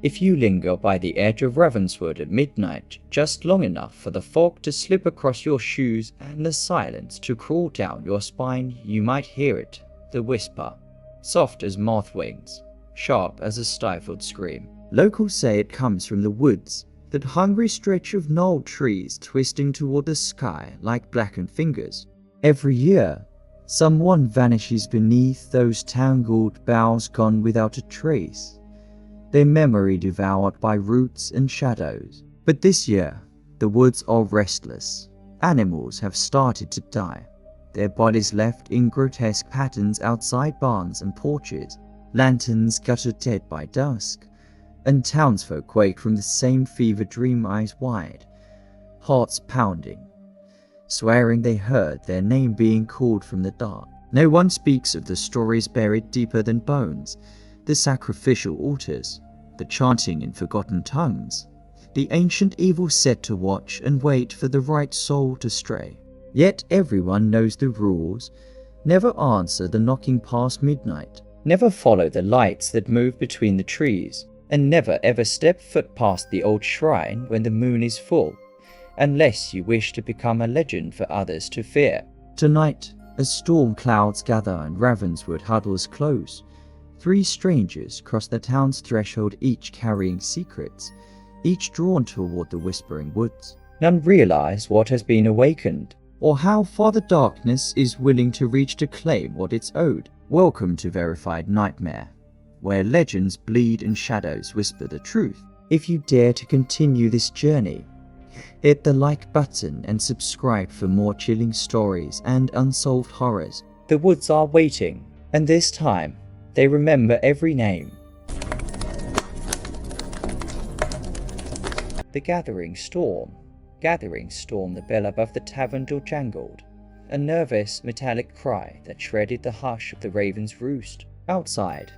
If you linger by the edge of Ravenswood at midnight, just long enough for the fog to slip across your shoes and the silence to crawl down your spine, you might hear it, the whisper, soft as moth wings, sharp as a stifled scream. Locals say it comes from the woods, that hungry stretch of gnarled trees twisting toward the sky like blackened fingers. Every year, someone vanishes beneath those tangled boughs, gone without a trace, their memory devoured by roots and shadows. But this year, the woods are restless. Animals have started to die, their bodies left in grotesque patterns outside barns and porches, lanterns guttered dead by dusk, and townsfolk quake from the same fever dream, eyes wide, hearts pounding, swearing they heard their name being called from the dark. No one speaks of the stories buried deeper than bones, the sacrificial altars, the chanting in forgotten tongues, the ancient evil set to watch and wait for the right soul to stray. Yet everyone knows the rules. Never answer the knocking past midnight. Never follow the lights that move between the trees. And never ever step foot past the old shrine when the moon is full, unless you wish to become a legend for others to fear. Tonight, as storm clouds gather and Ravenswood huddles close, 3 strangers cross the town's threshold, each carrying secrets, each drawn toward the whispering woods. None realize what has been awakened, or how far the darkness is willing to reach to claim what it's owed. Welcome to Verified Nightmare, where legends bleed and shadows whisper the truth. If you dare to continue this journey, hit the like button and subscribe for more chilling stories and unsolved horrors. The woods are waiting, and this time, they remember every name. The gathering storm, the bell above the tavern door jangled, a nervous metallic cry that shredded the hush of the raven's roost. Outside,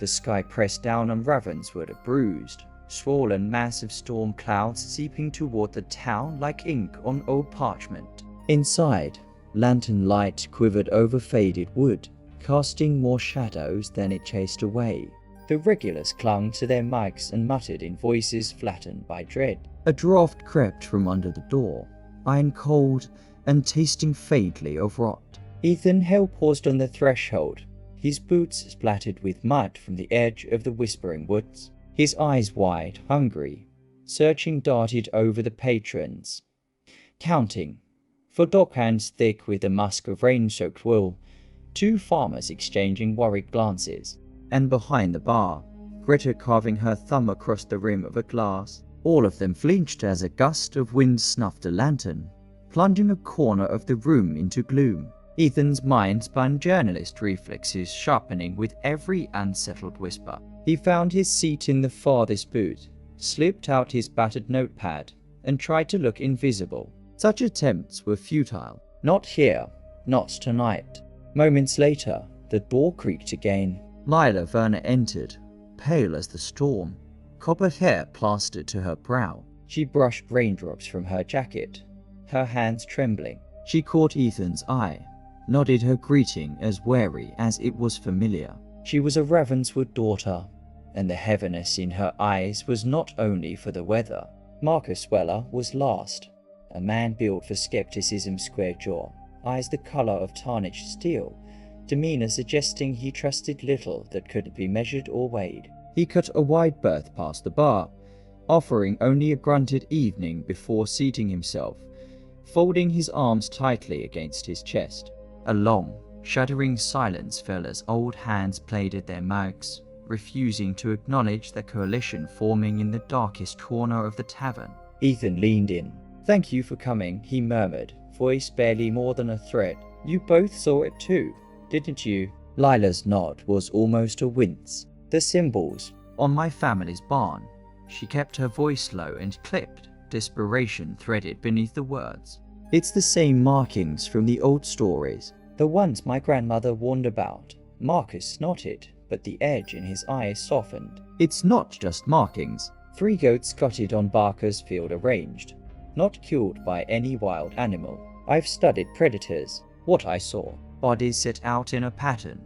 the sky pressed down on Ravenswood, a bruised, swollen mass of storm clouds seeping toward the town like ink on old parchment. Inside, lantern light quivered over faded wood, casting more shadows than it chased away. The regulars clung to their mics and muttered in voices flattened by dread. A draught crept from under the door, iron cold and tasting faintly of rot. Ethan Hale paused on the threshold, his boots splattered with mud from the edge of the whispering woods. His eyes wide, hungry, searching darted over the patrons, counting. For dog hands thick with the musk of rain-soaked wool, 2 farmers exchanging worried glances. And behind the bar, Greta carving her thumb across the rim of a glass. All of them flinched as a gust of wind snuffed a lantern, plunging a corner of the room into gloom. Ethan's mind spun, journalist reflexes sharpening with every unsettled whisper. He found his seat in the farthest booth, slipped out his battered notepad, and tried to look invisible. Such attempts were futile. Not here, not tonight. Moments later, the door creaked again. Lila Verner entered, pale as the storm, copper hair plastered to her brow. She brushed raindrops from her jacket, her hands trembling. She caught Ethan's eye, nodded her greeting as wary as it was familiar. She was a Ravenswood daughter, and the heaviness in her eyes was not only for the weather. Marcus Weller was last, a man built for skepticism's square jaw, eyes the color of tarnished steel, demeanor suggesting he trusted little that could be measured or weighed. He cut a wide berth past the bar, offering only a grunted evening before seating himself, folding his arms tightly against his chest. A long, shuddering silence fell as old hands played at their mouths, refusing to acknowledge the coalition forming in the darkest corner of the tavern. Ethan leaned in. "Thank you for coming," he murmured, voice barely more than a thread. "You both saw it too, didn't you?" Lila's nod was almost a wince. "The symbols on my family's barn." She kept her voice low and clipped, desperation threaded beneath the words. "It's the same markings from the old stories, the ones my grandmother warned about." Marcus nodded, but the edge in his eyes softened. "It's not just markings. 3 goats scotted on Barker's field arranged, not killed by any wild animal. I've studied predators. What I saw, bodies set out in a pattern,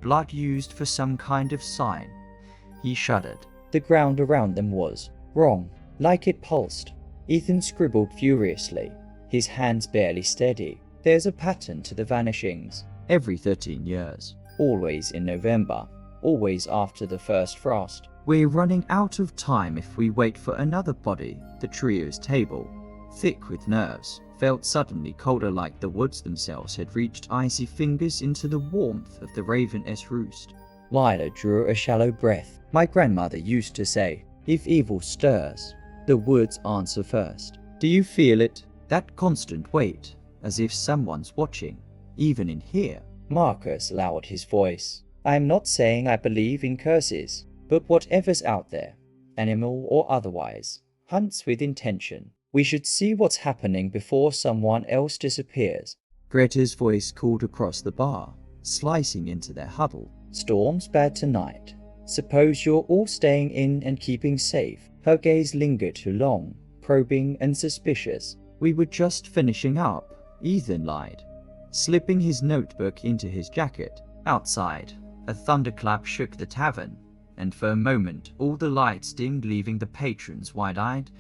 blood used for some kind of sign." He shuddered. The ground around them was wrong, like it pulsed. Ethan scribbled furiously, his hands barely steady. There's a pattern to the vanishings. Every 13 years. Always in November. Always after the first frost. We're running out of time if we wait for another body. The trio's table, thick with nerves, felt suddenly colder, like the woods themselves had reached icy fingers into the warmth of the raven's roost. Lila drew a shallow breath. My grandmother used to say, if evil stirs, the woods answer first. Do you feel it? That constant weight, as if someone's watching, even in here. Marcus lowered his voice. I'm not saying I believe in curses, but whatever's out there, animal or otherwise, hunts with intention. We should see what's happening before someone else disappears. Greta's voice called across the bar, slicing into their huddle. Storm's bad tonight. Suppose you're all staying in and keeping safe. Her gaze lingered too long, probing and suspicious. We were just finishing up, Ethan lied, slipping his notebook into his jacket. Outside, a thunderclap shook the tavern, and for a moment all the lights dimmed, leaving the patrons wide-eyed,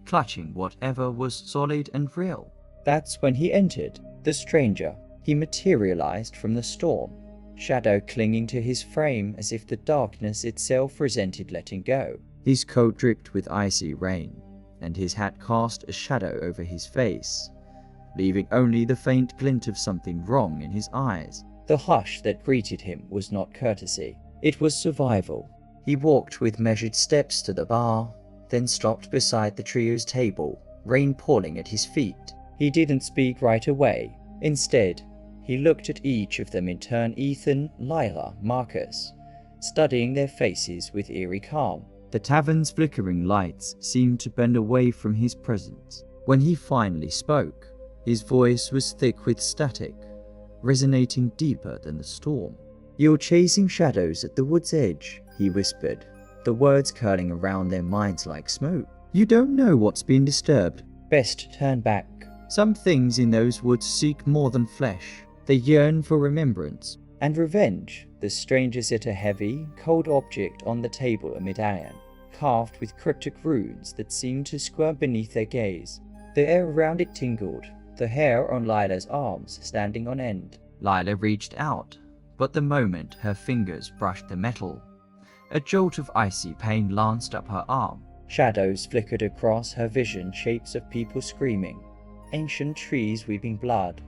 clutching whatever was solid and real. That's when he entered, the stranger. He materialized from the storm, shadow clinging to his frame as if the darkness itself resented letting go. His coat dripped with icy rain, and his hat cast a shadow over his face, leaving only the faint glint of something wrong in his eyes. The hush that greeted him was not courtesy, it was survival. He walked with measured steps to the bar, then stopped beside the trio's table, rain pouring at his feet. He didn't speak right away. Instead, he looked at each of them in turn, Ethan, Lila, Marcus, studying their faces with eerie calm. The tavern's flickering lights seemed to bend away from his presence. When he finally spoke, his voice was thick with static, resonating deeper than the storm. You're chasing shadows at the wood's edge, he whispered, the words curling around their minds like smoke. You don't know what's been disturbed. Best turn back. Some things in those woods seek more than flesh. They yearn for remembrance and revenge. The stranger set a heavy, cold object on the table, a medallion, carved with cryptic runes that seemed to squirm beneath their gaze. The air around it tingled, the hair on Lila's arms standing on end. Lila reached out, but the moment her fingers brushed the metal, a jolt of icy pain lanced up her arm. Shadows flickered across her vision, shapes of people screaming, ancient trees weeping blood,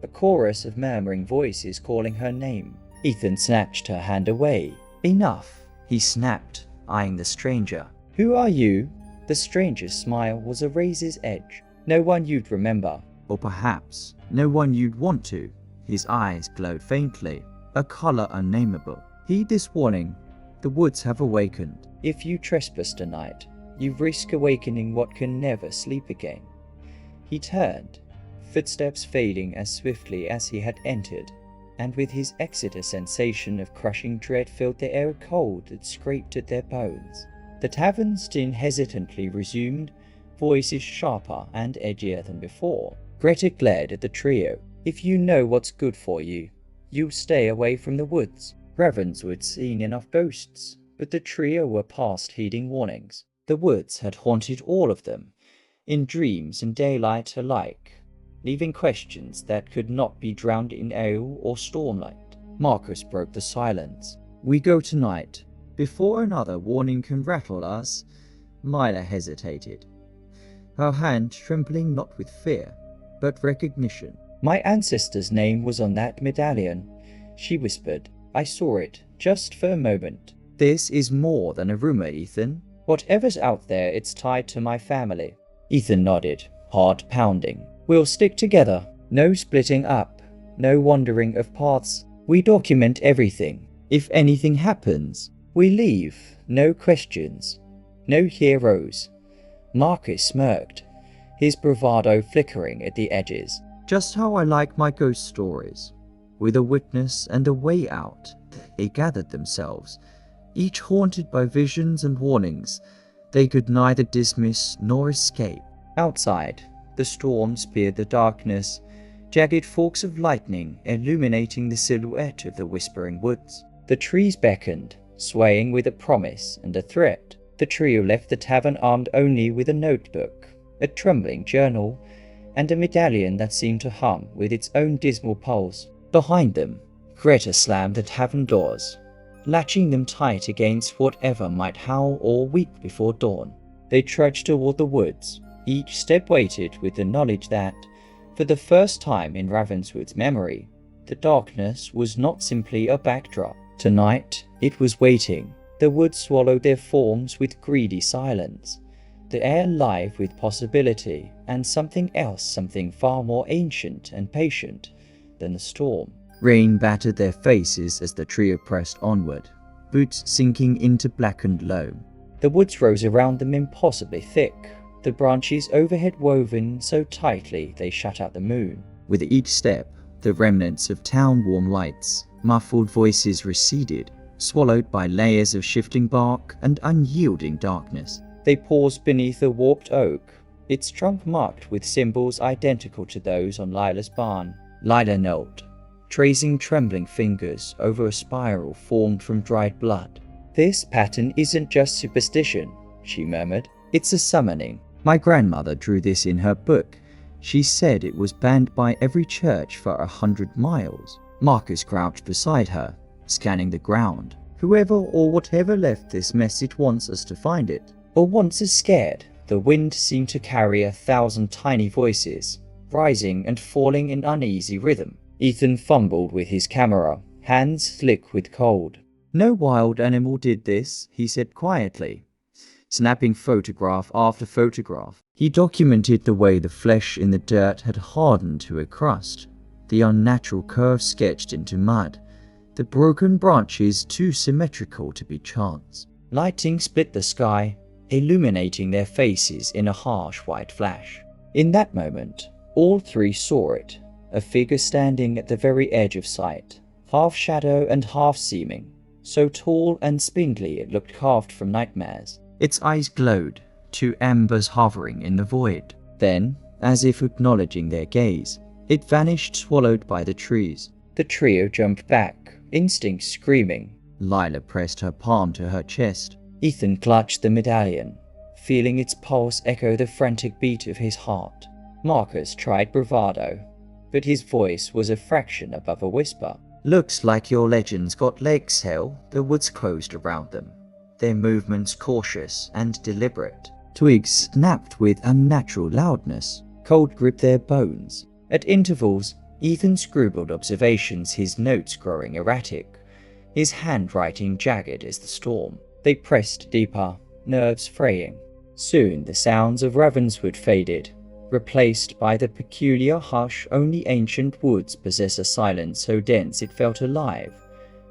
a chorus of murmuring voices calling her name. Ethan snatched her hand away. Enough, he snapped, eyeing the stranger. Who are you? The stranger's smile was a razor's edge. No one you'd remember. Or perhaps, no one you'd want to. His eyes glowed faintly, a color unnameable. Heed this warning. The woods have awakened. If you trespass tonight, you risk awakening what can never sleep again. He turned, footsteps fading as swiftly as he had entered, and with his exit a sensation of crushing dread filled the air, cold that scraped at their bones. The tavern's din hesitantly resumed, voices sharper and edgier than before. Greta glared at the trio. If you know what's good for you, you'll stay away from the woods. Ravenswood'd seen enough ghosts, but the trio were past heeding warnings. The woods had haunted all of them, in dreams and daylight alike, leaving questions that could not be drowned in ale or stormlight. Marcus broke the silence. We go tonight, before another warning can rattle us. Myla hesitated, her hand trembling not with fear, but recognition. My ancestor's name was on that medallion, she whispered. I saw it, just for a moment. This is more than a rumor, Ethan. Whatever's out there, it's tied to my family. Ethan nodded, heart pounding. We'll stick together. No splitting up. No wandering of paths. We document everything. If anything happens, we leave. No questions. No heroes. Marcus smirked, his bravado flickering at the edges. Just how I like my ghost stories. With a witness and a way out. They gathered themselves, each haunted by visions and warnings they could neither dismiss nor escape. Outside, the storm speared the darkness, jagged forks of lightning illuminating the silhouette of the whispering woods. The trees beckoned, swaying with a promise and a threat. The trio left the tavern armed only with a notebook, a trembling journal, and a medallion that seemed to hum with its own dismal pulse. Behind them, Greta slammed the tavern doors, latching them tight against whatever might howl or weep before dawn. They trudged toward the woods, each step weighted with the knowledge that, for the first time in Ravenswood's memory, the darkness was not simply a backdrop. Tonight, it was waiting. The woods swallowed their forms with greedy silence, the air alive with possibility and something else, something far more ancient and patient than the storm. Rain battered their faces as the trio pressed onward, boots sinking into blackened loam. The woods rose around them impossibly thick, the branches overhead woven so tightly they shut out the moon. With each step, the remnants of town-warm lights, muffled voices receded, swallowed by layers of shifting bark and unyielding darkness. They paused beneath a warped oak, its trunk marked with symbols identical to those on Lila's barn. Lila knelt, tracing trembling fingers over a spiral formed from dried blood. "This pattern isn't just superstition," she murmured. "It's a summoning. My grandmother drew this in her book. She said it was banned by every church for 100 miles. Marcus crouched beside her, scanning the ground. "Whoever or whatever left this message wants us to find it, or wants us scared." The wind seemed to carry 1,000 tiny voices, rising and falling in uneasy rhythm. Ethan fumbled with his camera, hands slick with cold. "No wild animal did this," he said quietly, snapping photograph after photograph. He documented the way the flesh in the dirt had hardened to a crust, the unnatural curves sketched into mud, the broken branches too symmetrical to be chance. Lighting split the sky, illuminating their faces in a harsh white flash. In that moment, all three saw it, a figure standing at the very edge of sight, half shadow and half seeming, so tall and spindly it looked carved from nightmares. Its eyes glowed, two embers hovering in the void. Then, as if acknowledging their gaze, it vanished, swallowed by the trees. The trio jumped back, instinct screaming. Lila pressed her palm to her chest. Ethan clutched the medallion, feeling its pulse echo the frantic beat of his heart. Marcus tried bravado, but his voice was a fraction above a whisper. "Looks like your legend's got legs, Hell." The woods closed around them, their movements cautious and deliberate. Twigs snapped with unnatural loudness. Cold gripped their bones. At intervals, Ethan scribbled observations, his notes growing erratic, his handwriting jagged as the storm. They pressed deeper, nerves fraying. Soon the sounds of Ravenswood faded, replaced by the peculiar hush only ancient woods possess, a silence so dense it felt alive,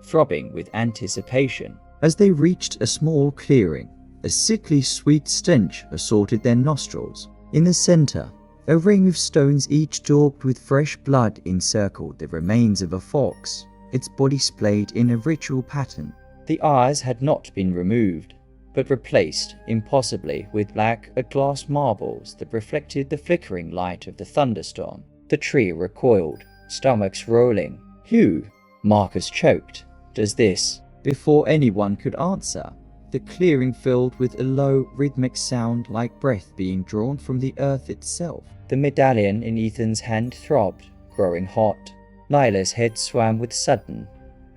throbbing with anticipation. As they reached a small clearing, a sickly sweet stench assaulted their nostrils. In the center, a ring of stones each daubed with fresh blood encircled the remains of a fox, its body splayed in a ritual pattern. The eyes had not been removed, but replaced, impossibly, with black glass marbles that reflected the flickering light of the thunderstorm. The trio recoiled, stomachs rolling. "Hugh," Marcus choked. "Does this?" Before anyone could answer, the clearing filled with a low, rhythmic sound like breath being drawn from the earth itself. The medallion in Ethan's hand throbbed, growing hot. Lila's head swam with sudden,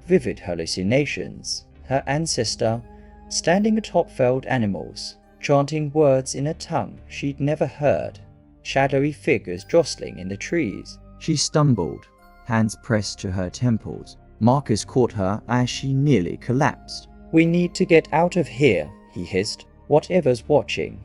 vivid hallucinations. Her ancestor, standing atop felled animals, chanting words in a tongue she'd never heard. Shadowy figures jostling in the trees. She stumbled, hands pressed to her temples. Marcus caught her as she nearly collapsed. "We need to get out of here," he hissed. "Whatever's watching,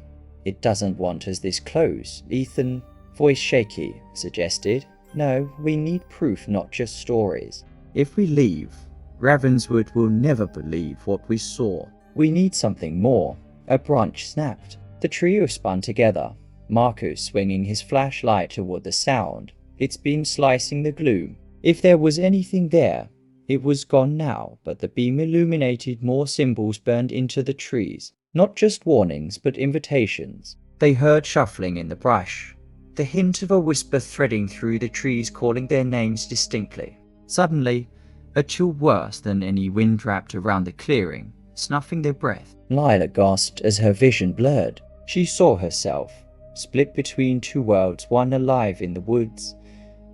it doesn't want us this close." Ethan, voice shaky, suggested, "No, we need proof, not just stories. If we leave, Ravenswood will never believe what we saw. We need something more." A branch snapped. The trio spun together, Marcus swinging his flashlight toward the sound, its beam slicing the gloom. If there was anything there, it was gone now, but the beam illuminated more symbols burned into the trees. Not just warnings, but invitations. They heard shuffling in the brush, the hint of a whisper threading through the trees calling their names distinctly. Suddenly, a chill worse than any wind wrapped around the clearing, snuffing their breath. Lila gasped as her vision blurred. She saw herself, split between two worlds, one alive in the woods,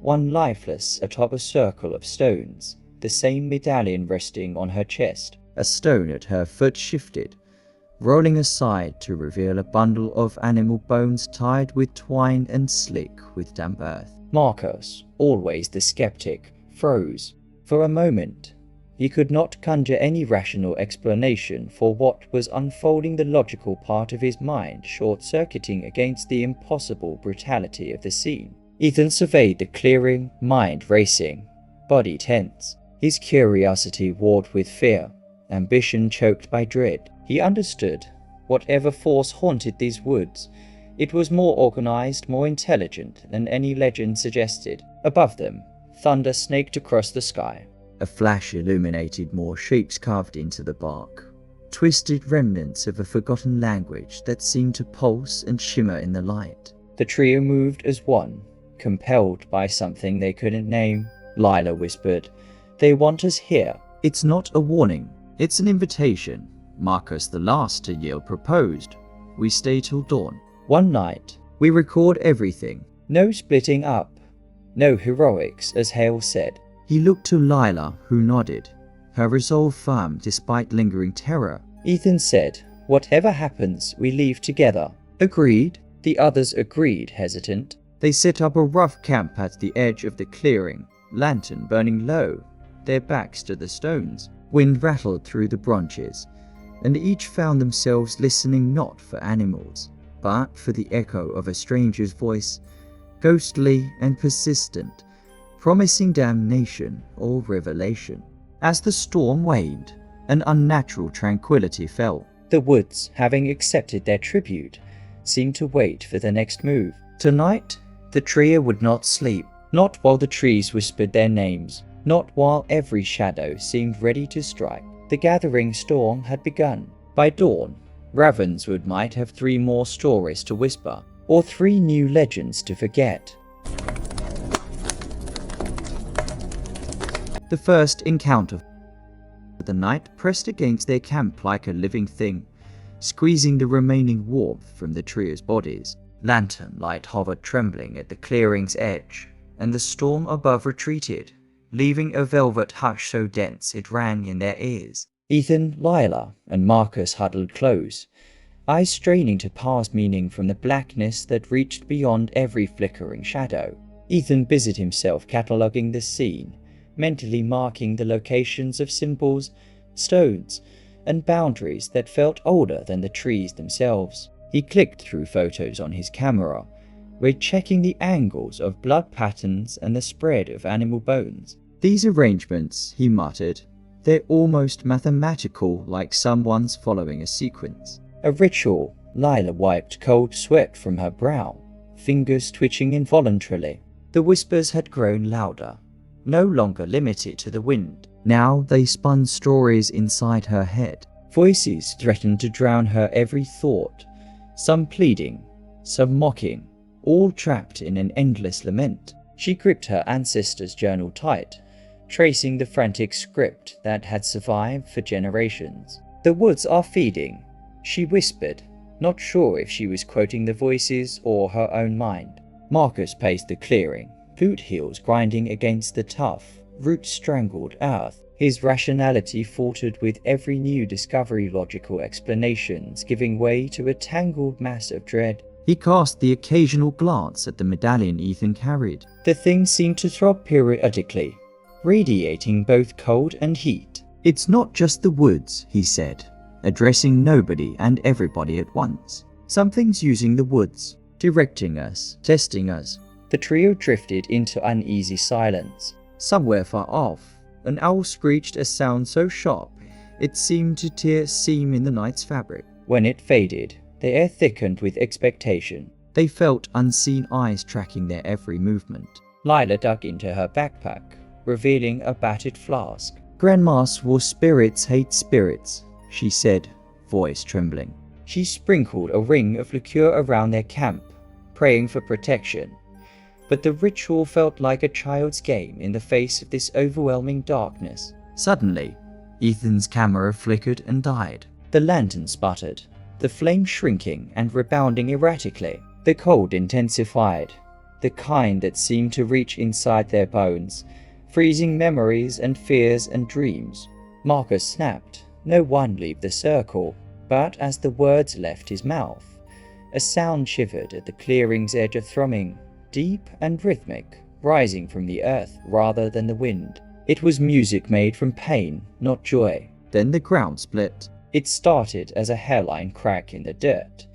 one lifeless atop a circle of stones, the same medallion resting on her chest. A stone at her foot shifted, rolling aside to reveal a bundle of animal bones tied with twine and slick with damp earth. Marcus, always the skeptic, froze. For a moment, he could not conjure any rational explanation for what was unfolding, the logical part of his mind short-circuiting against the impossible brutality of the scene. Ethan surveyed the clearing, mind racing, body tense, his curiosity warred with fear, ambition choked by dread. He understood whatever force haunted these woods. It was more organized, more intelligent than any legend suggested. Above them, thunder snaked across the sky. A flash illuminated more shapes carved into the bark, twisted remnants of a forgotten language that seemed to pulse and shimmer in the light. The trio moved as one, compelled by something they couldn't name. Lila whispered, "They want us here." "It's not a warning, it's an invitation." Marcus, the last to yield, proposed. "We stay till dawn. One night, we record everything. No splitting up. No heroics," as Hale said. He looked to Lila, who nodded, her resolve firm despite lingering terror. Ethan said, "Whatever happens, we leave together." "Agreed." The others agreed, hesitant. They set up a rough camp at the edge of the clearing, lantern burning low, their backs to the stones. Wind rattled through the branches, and each found themselves listening not for animals, but for the echo of a stranger's voice, ghostly and persistent, promising damnation or revelation. As the storm waned, an unnatural tranquility fell. The woods, having accepted their tribute, seemed to wait for the next move. Tonight, the trio would not sleep, not while the trees whispered their names, not while every shadow seemed ready to strike. The gathering storm had begun. By dawn, Ravenswood might have 3 more stories to whisper, or 3 new legends to forget. The first encounter. The night pressed against their camp like a living thing, squeezing the remaining warmth from the trio's bodies. Lantern light hovered trembling at the clearing's edge, and the storm above retreated, leaving a velvet hush so dense it rang in their ears. Ethan, Lila, and Marcus huddled close, eyes straining to parse meaning from the blackness that reached beyond every flickering shadow. Ethan busied himself cataloguing the scene, mentally marking the locations of symbols, stones, and boundaries that felt older than the trees themselves. He clicked through photos on his camera, rechecking the angles of blood patterns and the spread of animal bones. "These arrangements," he muttered, "they're almost mathematical, like someone's following a sequence." A ritual. Lila wiped cold sweat from her brow, fingers twitching involuntarily. The whispers had grown louder, no longer limited to the wind. Now they spun stories inside her head. Voices threatened to drown her every thought, some pleading, some mocking, all trapped in an endless lament. She gripped her ancestors' journal tight, tracing the frantic script that had survived for generations. "The woods are feeding," she whispered, not sure if she was quoting the voices or her own mind. Marcus paced the clearing, boot heels grinding against the tough, root-strangled earth. His rationality faltered with every new discovery, logical explanations giving way to a tangled mass of dread. He cast the occasional glance at the medallion Ethan carried. The thing seemed to throb periodically, radiating both cold and heat. "It's not just the woods," he said, addressing nobody and everybody at once. "Something's using the woods, directing us, testing us." The trio drifted into uneasy silence. Somewhere far off, an owl screeched, a sound so sharp it seemed to tear a seam in the night's fabric. When it faded, the air thickened with expectation. They felt unseen eyes tracking their every movement. Lila dug into her backpack, revealing a battered flask. "Grandma swore spirits hate spirits," she said, voice trembling. She sprinkled a ring of liqueur around their camp, praying for protection. but the ritual felt like a child's game in the face of this overwhelming darkness. Suddenly, Ethan's camera flickered and died. The lantern sputtered, the flame shrinking and rebounding erratically. The cold intensified, the kind that seemed to reach inside their bones, freezing memories and fears and dreams. Marcus snapped, "No one leave the circle," but as the words left his mouth, a sound shivered at the clearing's edge, of thrumming, deep and rhythmic, rising from the earth rather than the wind. It was music made from pain, not joy. Then the ground split. It started as a hairline crack in the dirt,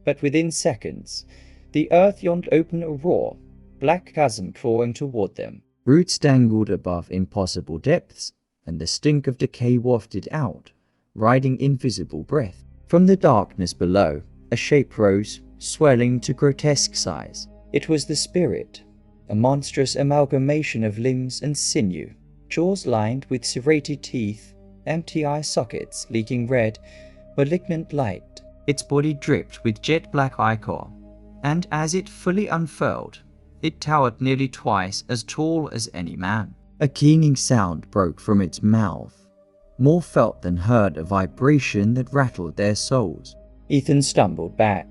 but within seconds, the earth yawned open, a raw, black chasm clawing toward them. Roots dangled above impossible depths, and the stink of decay wafted out, riding invisible breath. From the darkness below, a shape rose, swelling to grotesque size. It was the spirit, a monstrous amalgamation of limbs and sinew, jaws lined with serrated teeth, empty eye sockets leaking red, malignant light. Its body dripped with jet-black ichor, and as it fully unfurled, it towered nearly twice as tall as any man. A keening sound broke from its mouth, more felt than heard, a vibration that rattled their souls. Ethan stumbled back,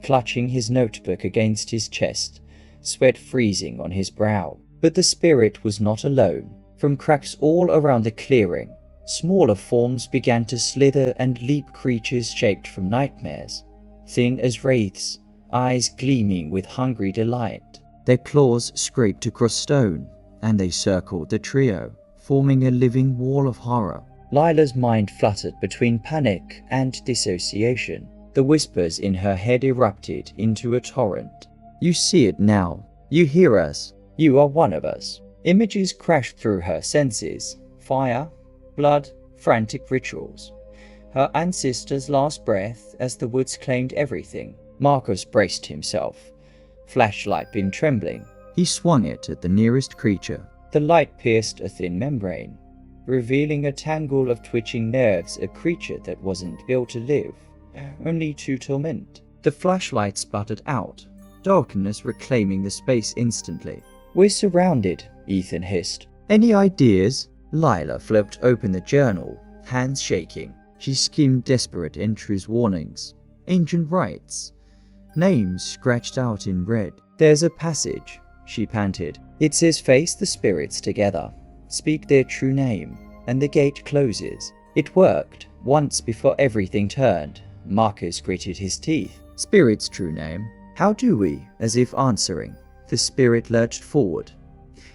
clutching his notebook against his chest, sweat freezing on his brow. But the spirit was not alone. From cracks all around the clearing, smaller forms began to slither and leap, creatures shaped from nightmares, thin as wraiths, eyes gleaming with hungry delight. Their claws scraped across stone, and they circled the trio, forming a living wall of horror. Lila's mind fluttered between panic and dissociation. The whispers in her head erupted into a torrent. "You see it now. You hear us. You are one of us." Images crashed through her senses. Fire, blood, frantic rituals. Her ancestors' last breath as the woods claimed everything. Marcus braced himself, flashlight beam trembling. He swung it at the nearest creature. The light pierced a thin membrane, revealing a tangle of twitching nerves, a creature that wasn't built to live, only to torment. The flashlight sputtered out, darkness reclaiming the space instantly. "We're surrounded," Ethan hissed. "Any ideas?" Lila flipped open the journal, hands shaking. She skimmed desperate entries, warnings, ancient rites, names scratched out in red. "There's a passage," she panted. "It says face the spirits together, speak their true name, and the gate closes." It worked, once before everything turned. Marcus gritted his teeth. "Spirit's true name? How do we?" As if answering, the spirit lurched forward,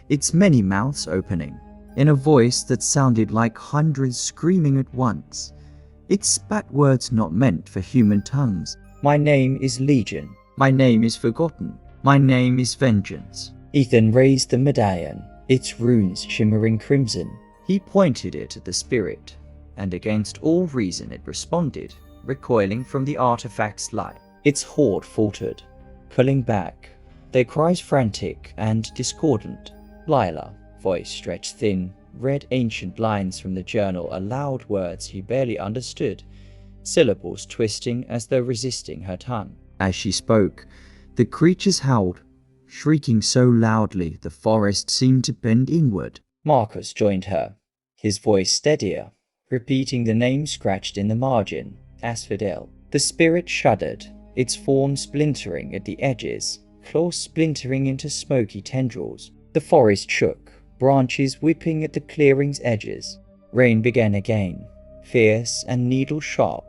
its many mouths opening. In a voice that sounded like hundreds screaming at once, it spat words not meant for human tongues. "My name is Legion. My name is Forgotten. My name is Vengeance." Ethan raised the medallion, its runes shimmering crimson. He pointed it at the spirit, and against all reason it responded, recoiling from the artifact's light. Its horde faltered, pulling back, their cries frantic and discordant. Lila, voice stretched thin, read ancient lines from the journal aloud, words he barely understood, syllables twisting as though resisting her tongue. As she spoke, the creatures howled, shrieking so loudly the forest seemed to bend inward. Marcus joined her, his voice steadier, repeating the name scratched in the margin, Asphodel. The spirit shuddered, its form splintering at the edges, claws splintering into smoky tendrils. The forest shook, branches whipping at the clearing's edges. Rain began again, fierce and needle-sharp,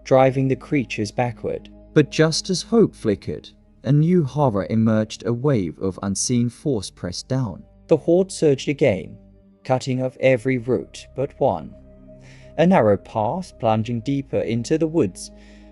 driving the creatures backward. But just as hope flickered, a new horror emerged, a wave of unseen force pressed down. The horde surged again, cutting off every route but one. A narrow path plunging deeper into the woods,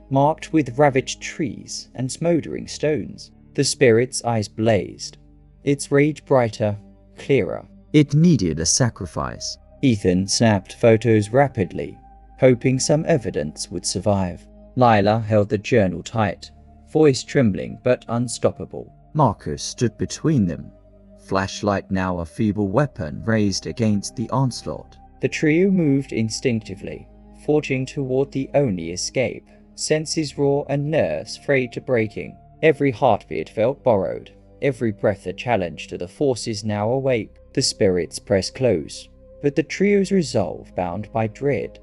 marked with ravaged trees and smoldering stones. The spirit's eyes blazed, its rage brighter, clearer. It needed a sacrifice. Ethan snapped photos rapidly, hoping some evidence would survive. Lila held the journal tight, voice trembling but unstoppable. Marcus stood between them, flashlight now a feeble weapon raised against the onslaught. The trio moved instinctively, forging toward the only escape, senses raw and nerves frayed to breaking. Every heartbeat felt borrowed, every breath a challenge to the forces now awake. The spirits pressed close, but the trio's resolve, bound by dread,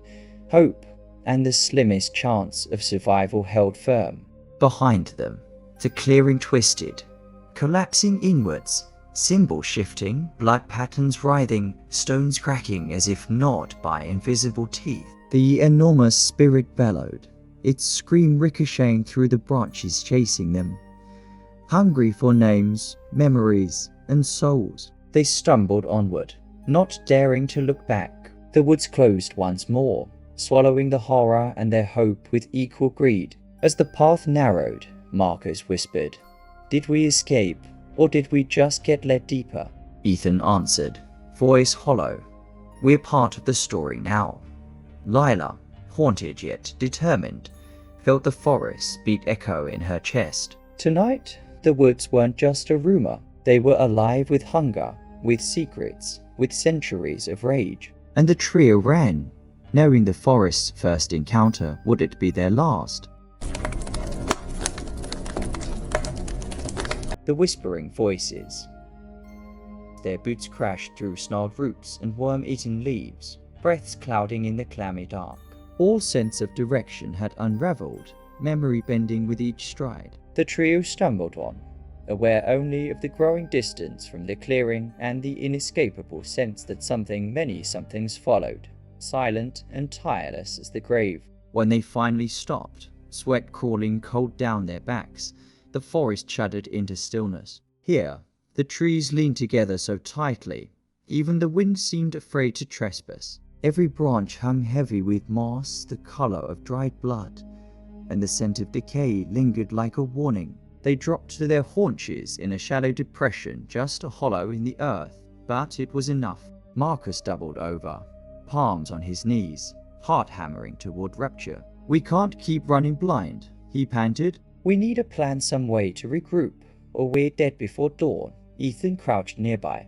hope, and the slimmest chance of survival, held firm. Behind them, the clearing twisted, collapsing inwards, symbols shifting, blood patterns writhing, stones cracking as if gnawed by invisible teeth. The enormous spirit bellowed, its scream ricocheting through the branches, chasing them. Hungry for names, memories, and souls, they stumbled onward, not daring to look back. The woods closed once more, swallowing the horror and their hope with equal greed. As the path narrowed, Marcus whispered, "Did we escape, or did we just get led deeper?" Ethan answered, voice hollow, "We're part of the story now." Lila, haunted yet determined, felt the forest beat echo in her chest. Tonight, the woods weren't just a rumor. They were alive with hunger, with secrets, with centuries of rage. And the trio ran, knowing the forest's first encounter wouldn't be their last. The whispering voices. Their boots crashed through snarled roots and worm-eaten leaves, breaths clouding in the clammy dark. All sense of direction had unraveled, memory bending with each stride. The trio stumbled on, aware only of the growing distance from the clearing and the inescapable sense that many somethings followed, silent and tireless as the grave. When they finally stopped, sweat crawling cold down their backs, the forest shuddered into stillness. Here, the trees leaned together so tightly, even the wind seemed afraid to trespass. Every branch hung heavy with moss the color of dried blood, and the scent of decay lingered like a warning. They dropped to their haunches in a shallow depression, just a hollow in the earth, but it was enough. Marcus doubled over, palms on his knees, heart hammering toward rupture. "We can't keep running blind," he panted. "We need a plan, some way to regroup, or we're dead before dawn." Ethan crouched nearby,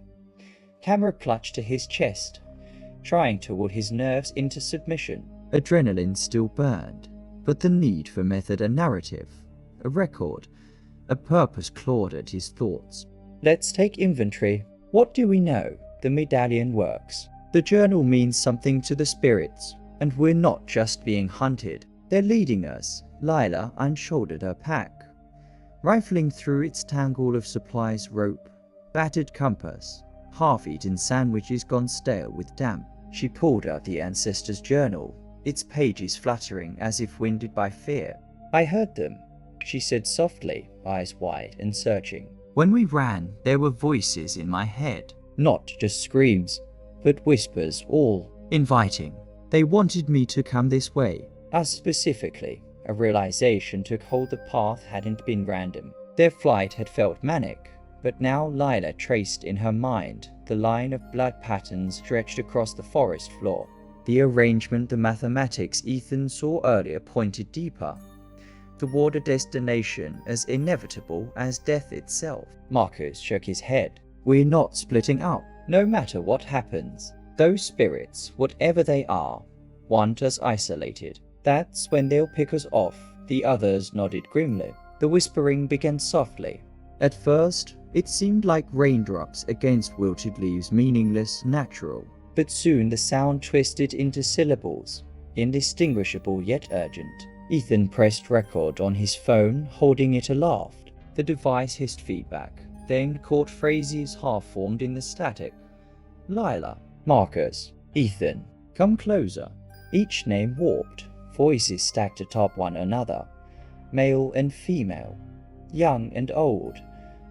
camera clutched to his chest, trying to will his nerves into submission. Adrenaline still burned, but the need for method and narrative, a record, a purpose clawed at his thoughts. "Let's take inventory. What do we know? The medallion works. The journal means something to the spirits, and we're not just being hunted. They're leading us." Lila unshouldered her pack, rifling through its tangle of supplies, rope, battered compass, half-eaten sandwiches gone stale with damp. She pulled out the ancestor's journal, its pages fluttering as if winded by fear. "I heard them," she said softly, eyes wide and searching. "When we ran, there were voices in my head. Not just screams, but whispers, all inviting. They wanted me to come this way." Us specifically. A realization took hold. The path hadn't been random. Their flight had felt manic, but now Lila traced in her mind the line of blood patterns stretched across the forest floor. The arrangement, the mathematics Ethan saw earlier pointed deeper, toward a destination as inevitable as death itself. Marcus shook his head. "We're not splitting up. No matter what happens, those spirits, whatever they are, want us isolated. That's when they'll pick us off." The others nodded grimly. The whispering began softly. At first, it seemed like raindrops against wilted leaves, meaningless, natural. But soon the sound twisted into syllables, indistinguishable yet urgent. Ethan pressed record on his phone, holding it aloft. The device hissed feedback, then caught phrases half-formed in the static. "Lila, Marcus, Ethan, come closer." Each name warped, voices stacked atop one another, male and female, young and old,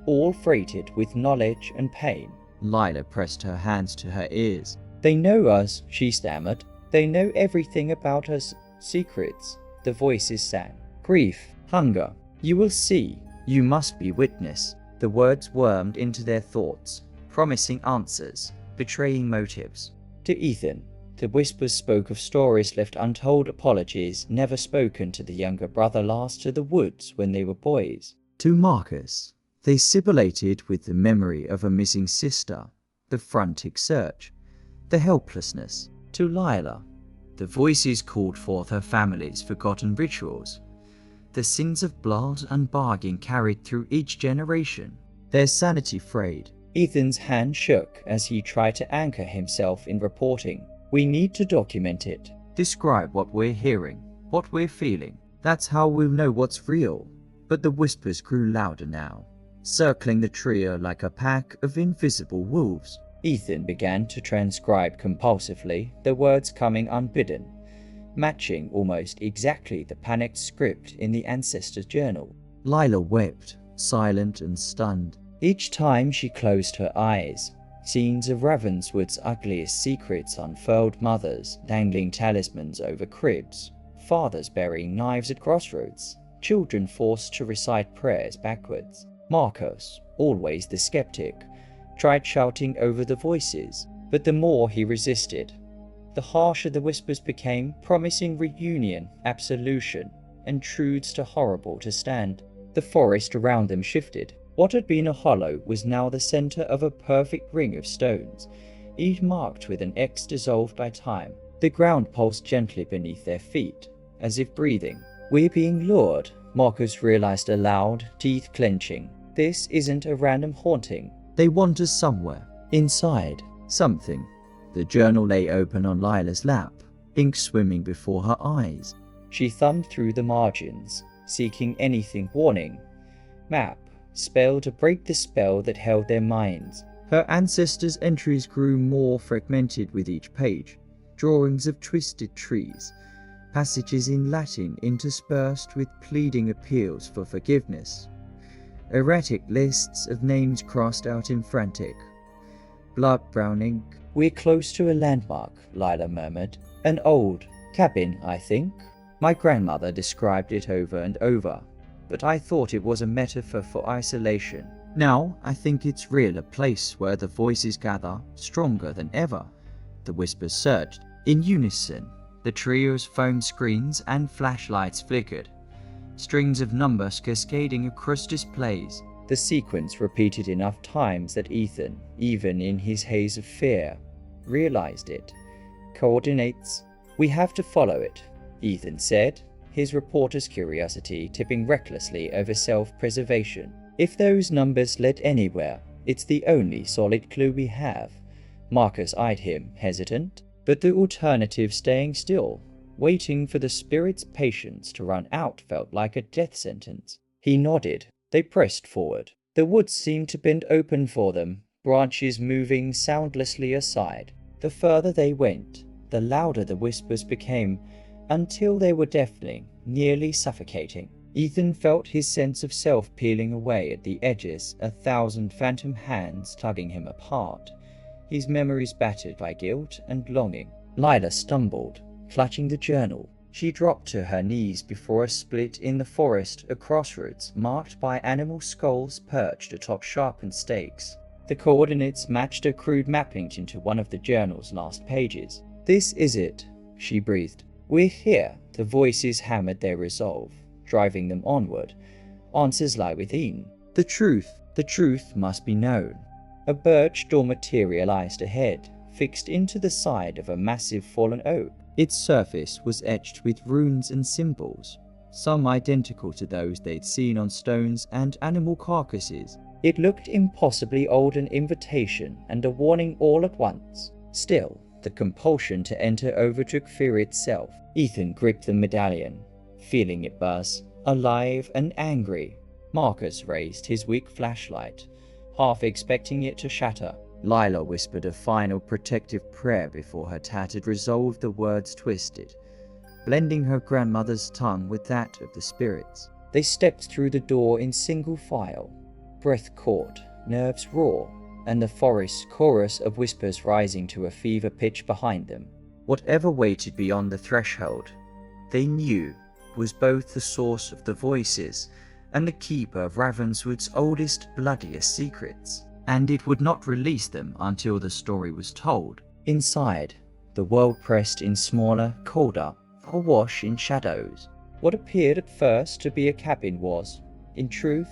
all freighted with knowledge and pain. Lila pressed her hands to her ears. "They know us," she stammered. "They know everything about us. Secrets." The voices sang. "Grief, hunger. You will see. You must be witness." The words wormed into their thoughts, promising answers, betraying motives. To Ethan, the whispers spoke of stories left untold, apologies never spoken to the younger brother last to the woods when they were boys. To Marcus, they sibilated with the memory of a missing sister, the frantic search, the helplessness. To Lila, the voices called forth her family's forgotten rituals, the sins of blood and bargain carried through each generation. their sanity frayed. Ethan's hand shook as he tried to anchor himself in reporting. We need to document it. Describe what we're hearing, what we're feeling. That's how we'll know what's real. But the whispers grew louder now, circling the trio like a pack of invisible wolves. Ethan began to transcribe compulsively, the words coming unbidden, matching almost exactly the panicked script in the ancestor's journal. Lila wept, silent and stunned. Each time she closed her eyes, scenes of Ravenswood's ugliest secrets unfurled: mothers dangling talismans over cribs, fathers burying knives at crossroads, children forced to recite prayers backwards. Marcus, always the skeptic, tried shouting over the voices, but the more he resisted, the harsher the whispers became, promising reunion, absolution, and truths too horrible to stand. The forest around them shifted. What had been a hollow was now the center of a perfect ring of stones, each marked with an X dissolved by time. The ground pulsed gently beneath their feet, as if breathing. We're being lured, Marcus realized aloud, teeth clenching. This isn't a random haunting. They want us somewhere. Inside. Something. The journal lay open on Lila's lap, ink swimming before her eyes. She thumbed through the margins, seeking anything: warning, map, spell to break the spell that held their minds. Her ancestors' entries grew more fragmented with each page, drawings of twisted trees, passages in Latin interspersed with pleading appeals for forgiveness, erratic lists of names crossed out in frantic, blood-brown ink. We're close to a landmark, Lila murmured. An old cabin, I think. My grandmother described it over and over, but I thought it was a metaphor for isolation. Now I think it's real, a place where the voices gather, stronger than ever. The whispers surged. In unison, the trio's phone screens and flashlights flickered, strings of numbers cascading across displays. The sequence repeated enough times that Ethan, even in his haze of fear, realized it. Coordinates. We have to follow it, Ethan said, his reporter's curiosity tipping recklessly over self-preservation. If those numbers led anywhere, it's the only solid clue we have. Marcus eyed him, hesitant, but the alternative, staying still, waiting for the spirit's patience to run out, felt like a death sentence. He nodded. They pressed forward. The woods seemed to bend open for them, branches moving soundlessly aside. The further they went, the louder the whispers became, until they were deafening, nearly suffocating. Ethan felt his sense of self peeling away at the edges, 1,000 phantom hands tugging him apart, his memories battered by guilt and longing. Lila stumbled, clutching the journal. She dropped to her knees before a split in the forest, a crossroads marked by animal skulls perched atop sharpened stakes. The coordinates matched a crude mapping into one of the journal's last pages. This is it, she breathed. We're here. The voices hammered their resolve, driving them onward. Answers lie within. The truth must be known. A birch door materialized ahead, fixed into the side of a massive fallen oak. Its surface was etched with runes and symbols, some identical to those they'd seen on stones and animal carcasses. It looked impossibly old, an invitation and a warning all at once. Still, the compulsion to enter overtook fear itself. Ethan gripped the medallion, feeling it buzz, alive and angry. Marcus raised his weak flashlight, half expecting it to shatter. Lila whispered a final protective prayer before her tattered resolve. The words twisted, blending her grandmother's tongue with that of the spirits. They stepped through the door in single file, breath caught, nerves raw, and the forest's chorus of whispers rising to a fever pitch behind them. Whatever waited beyond the threshold, they knew, was both the source of the voices and the keeper of Ravenswood's oldest, bloodiest secrets. And it would not release them until the story was told. Inside, the world pressed in smaller, colder, awash in shadows. What appeared at first to be a cabin was, in truth,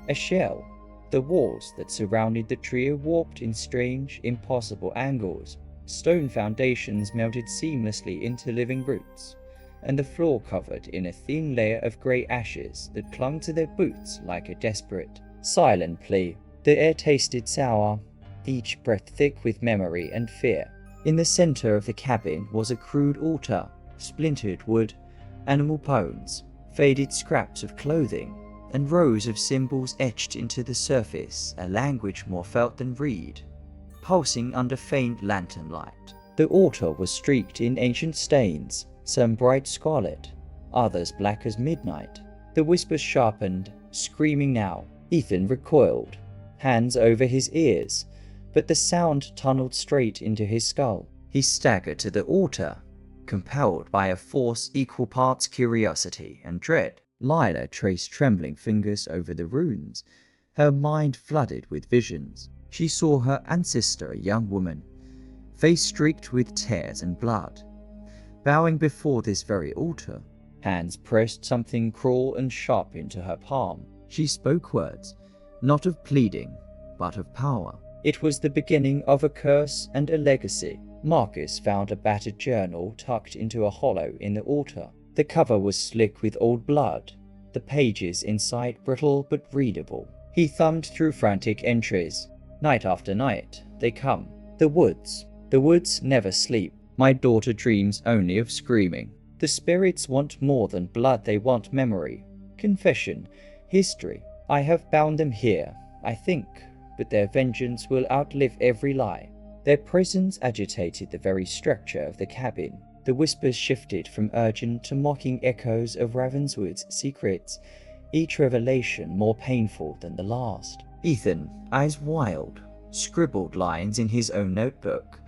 a shell. The walls that surrounded the trio warped in strange, impossible angles. Stone foundations melted seamlessly into living roots, and the floor covered in a thin layer of grey ashes that clung to their boots like a desperate, silent plea. The air tasted sour, each breath thick with memory and fear. In the center of the cabin was a crude altar, splintered wood, animal bones, faded scraps of clothing, and rows of symbols etched into the surface, a language more felt than read, pulsing under faint lantern light. The altar was streaked in ancient stains, some bright scarlet, others black as midnight. The whispers sharpened, screaming now. Ethan recoiled, hands over his ears, but the sound tunneled straight into his skull. He staggered to the altar, compelled by a force equal parts curiosity and dread. Lila traced trembling fingers over the runes, her mind flooded with visions. She saw her ancestor, a young woman, face streaked with tears and blood, bowing before this very altar. Hands pressed something cruel and sharp into her palm. She spoke words, not of pleading, but of power. It was the beginning of a curse and a legacy. Marcus found a battered journal tucked into a hollow in the altar. The cover was slick with old blood, the pages inside brittle but readable. He thumbed through frantic entries. Night after night, they come. The woods never sleep. My daughter dreams only of screaming. The spirits want more than blood, they want memory, confession, history. I have bound them here, I think, but their vengeance will outlive every lie. Their presence agitated the very structure of the cabin. The whispers shifted from urgent to mocking echoes of Ravenswood's secrets, each revelation more painful than the last. Ethan, eyes wild, scribbled lines in his own notebook,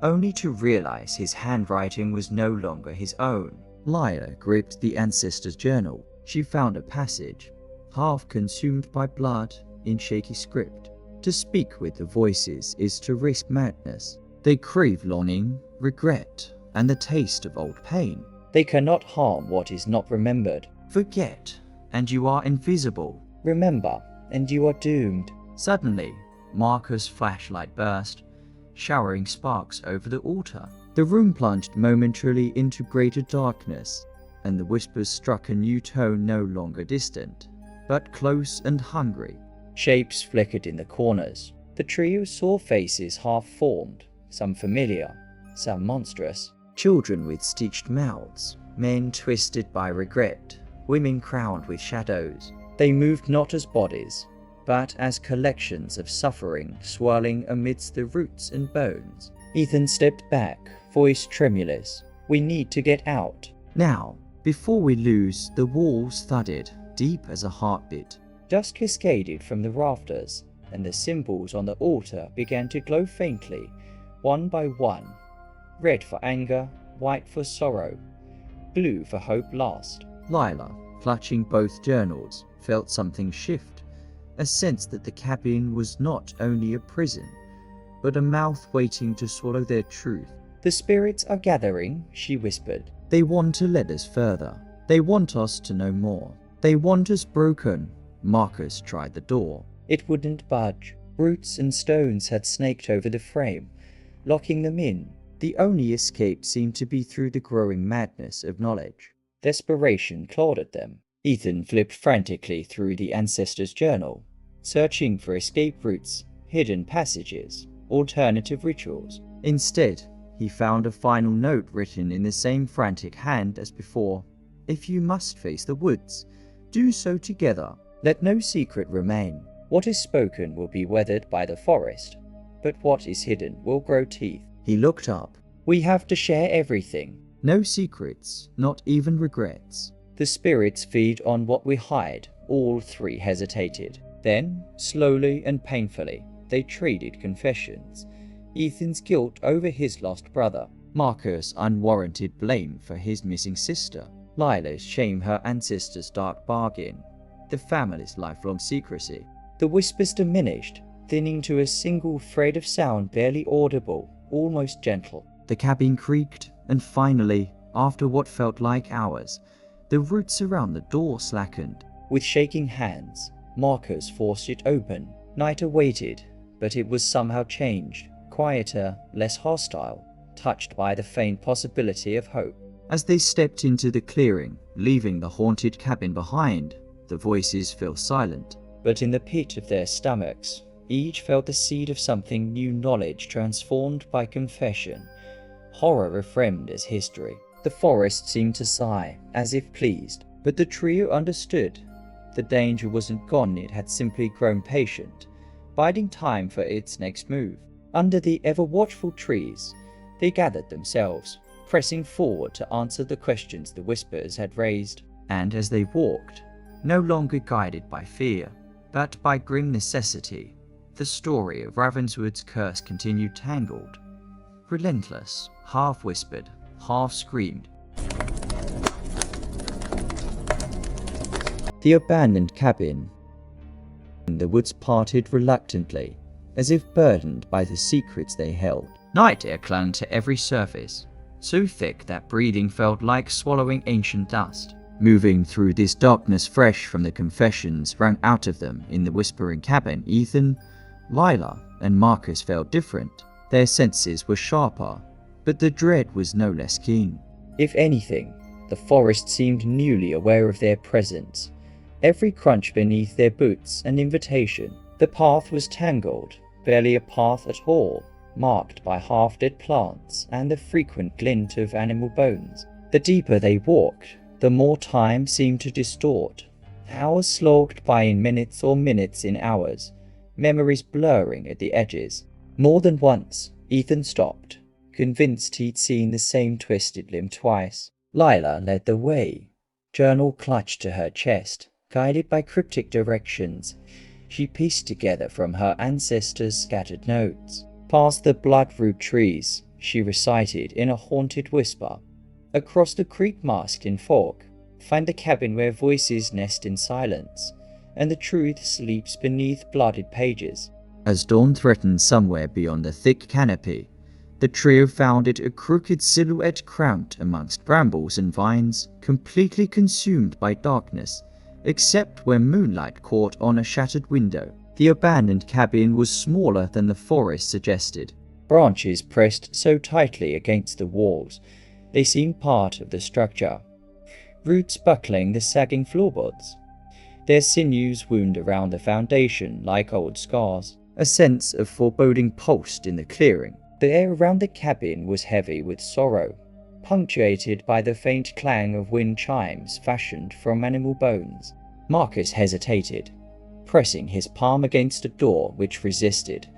only to realize his handwriting was no longer his own. Lila gripped the ancestor's journal. She found a passage, half consumed by blood, in shaky script. To speak with the voices is to risk madness. They crave longing, regret, and the taste of old pain. They cannot harm what is not remembered. Forget, and you are invisible. Remember, and you are doomed. Suddenly, Marcus' flashlight burst, showering sparks over the altar. The room plunged momentarily into greater darkness, and the whispers struck a new tone, no longer distant, but close and hungry. Shapes flickered in the corners. The trio saw faces half-formed, some familiar, some monstrous. Children with stitched mouths, men twisted by regret, women crowned with shadows. They moved not as bodies, but as collections of suffering swirling amidst the roots and bones. Ethan stepped back, voice tremulous. We need to get out. Now, before we lose. The walls thudded, deep as a heartbeat. Dust cascaded from the rafters, and the symbols on the altar began to glow faintly, one by one. Red for anger, white for sorrow, blue for hope lost. Lila, clutching both journals, felt something shift, a sense that the cabin was not only a prison, but a mouth waiting to swallow their truth. The spirits are gathering, she whispered. They want to lead us further. They want us to know more. They want us broken. Marcus tried the door. It wouldn't budge. Roots and stones had snaked over the frame, locking them in. The only escape seemed to be through the growing madness of knowledge. Desperation clawed at them. Ethan flipped frantically through the ancestor's journal, searching for escape routes, hidden passages, alternative rituals. Instead, he found a final note written in the same frantic hand as before. If you must face the woods, do so together. Let no secret remain. What is spoken will be weathered by the forest, but what is hidden will grow teeth. He looked up. We have to share everything. No secrets, not even regrets. The spirits feed on what we hide. All three hesitated. Then, slowly and painfully, they traded confessions. Ethan's guilt over his lost brother, Marcus' unwarranted blame for his missing sister, Lila's shame her ancestor's dark bargain, the family's lifelong secrecy. The whispers diminished, thinning to a single thread of sound barely audible, almost gentle. The cabin creaked, and finally, after what felt like hours, the roots around the door slackened. With shaking hands, Marcus forced it open. Night awaited, but it was somehow changed, quieter, less hostile, touched by the faint possibility of hope. As they stepped into the clearing, leaving the haunted cabin behind, the voices fell silent. But in the pit of their stomachs, Each felt the seed of something new, knowledge transformed by confession, horror reframed as history. The forest seemed to sigh, as if pleased, but the trio understood. The danger wasn't gone, it had simply grown patient, biding time for its next move. Under the ever-watchful trees, they gathered themselves, pressing forward to answer the questions the whispers had raised. And as they walked, no longer guided by fear, but by grim necessity, the story of Ravenswood's curse continued, tangled, relentless, half-whispered, half-screamed. The abandoned cabin in the woods parted reluctantly, as if burdened by the secrets they held. Night air clung to every surface, so thick that breathing felt like swallowing ancient dust. Moving through this darkness fresh from the confessions wrung out of them in the whispering cabin, Ethan, Lila, and Marcus felt different. Their senses were sharper, but the dread was no less keen. If anything, the forest seemed newly aware of their presence, every crunch beneath their boots an invitation. The path was tangled, barely a path at all, marked by half-dead plants and the frequent glint of animal bones. The deeper they walked, the more time seemed to distort. Hours slogged by in minutes or minutes in hours, memories blurring at the edges. More than once, Ethan stopped, convinced he'd seen the same twisted limb twice. Lila led the way, journal clutched to her chest. Guided by cryptic directions she pieced together from her ancestors' scattered notes. Past the blood-root trees, she recited in a haunted whisper. Across the creek masked in fog, find the cabin where voices nest in silence, and the truth sleeps beneath blooded pages. As dawn threatened somewhere beyond the thick canopy, the trio found it a crooked silhouette cramped amongst brambles and vines, completely consumed by darkness, except where moonlight caught on a shattered window. The abandoned cabin was smaller than the forest suggested. Branches pressed so tightly against the walls, they seemed part of the structure, roots buckling the sagging floorboards. Their sinews wound around the foundation like old scars. A sense of foreboding pulsed in the clearing. The air around the cabin was heavy with sorrow, punctuated by the faint clang of wind chimes fashioned from animal bones. Marcus hesitated, pressing his palm against a door which resisted,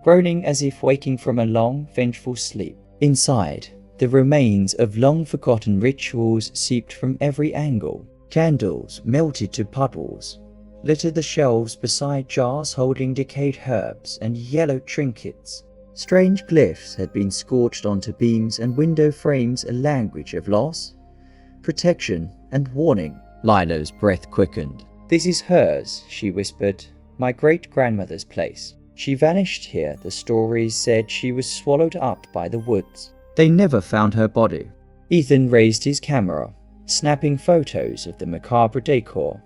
groaning as if waking from a long, vengeful sleep. Inside, the remains of long-forgotten rituals seeped from every angle. Candles, melted to puddles, littered the shelves beside jars holding decayed herbs and yellow trinkets. Strange glyphs had been scorched onto beams and window frames, a language of loss, protection, and warning. Lila's breath quickened. "This is hers," she whispered. "My great-grandmother's place. She vanished here. The stories said she was swallowed up by the woods. They never found her body." Ethan raised his camera, snapping photos of the macabre decor.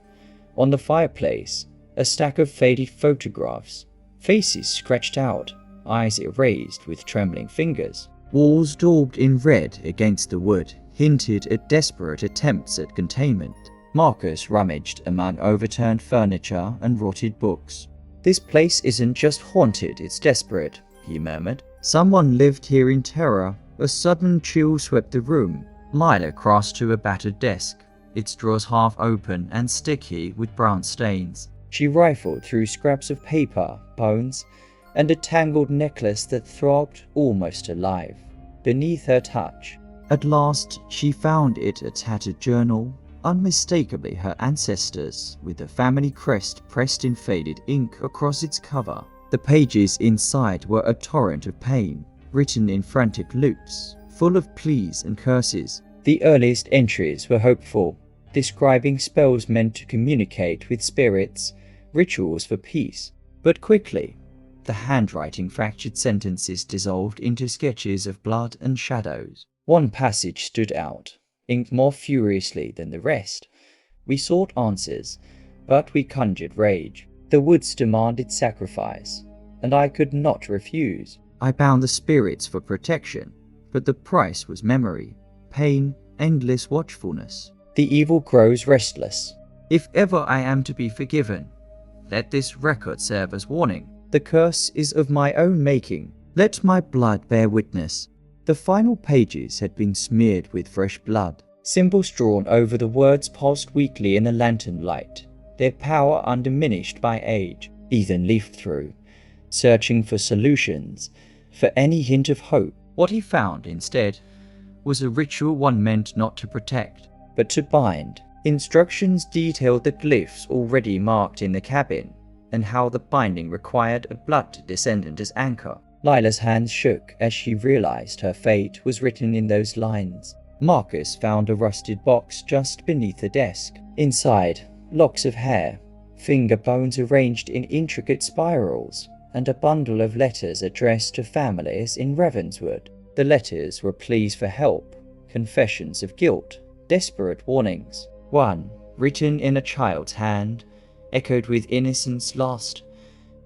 On the fireplace, a stack of faded photographs, faces scratched out, eyes erased with trembling fingers. Walls daubed in red against the wood hinted at desperate attempts at containment. Marcus rummaged among overturned furniture and rotted books. "This place isn't just haunted, it's desperate," he murmured. "Someone lived here in terror." A sudden chill swept the room. Lila crossed to a battered desk, its drawers half open and sticky with brown stains. She rifled through scraps of paper, bones, and a tangled necklace that throbbed almost alive beneath her touch. At last, she found it, a tattered journal, unmistakably her ancestors', with the family crest pressed in faded ink across its cover. The pages inside were a torrent of pain, written in frantic loops, full of pleas and curses. The earliest entries were hopeful, describing spells meant to communicate with spirits, rituals for peace. But quickly, the handwriting fractured sentences dissolved into sketches of blood and shadows. One passage stood out, inked more furiously than the rest. "We sought answers, but we conjured rage. The woods demanded sacrifice, and I could not refuse. I bound the spirits for protection, but the price was memory, pain, endless watchfulness. The evil grows restless. If ever I am to be forgiven, let this record serve as warning." The curse is of my own making. Let my blood bear witness. The final pages had been smeared with fresh blood. Symbols drawn over the words pulsed weakly in the lantern light, their power undiminished by age. Ethan leafed through, searching for solutions, for any hint of hope. What he found instead was a ritual one meant not to protect, but to bind. Instructions detailed the glyphs already marked in the cabin, and how the binding required a blood descendant as anchor. Lila's hands shook as she realized her fate was written in those lines. Marcus found a rusted box just beneath the desk. Inside, locks of hair, finger bones arranged in intricate spirals, and a bundle of letters addressed to families in Ravenswood. The letters were pleas for help, confessions of guilt, desperate warnings. One, written in a child's hand, echoed with innocence lost.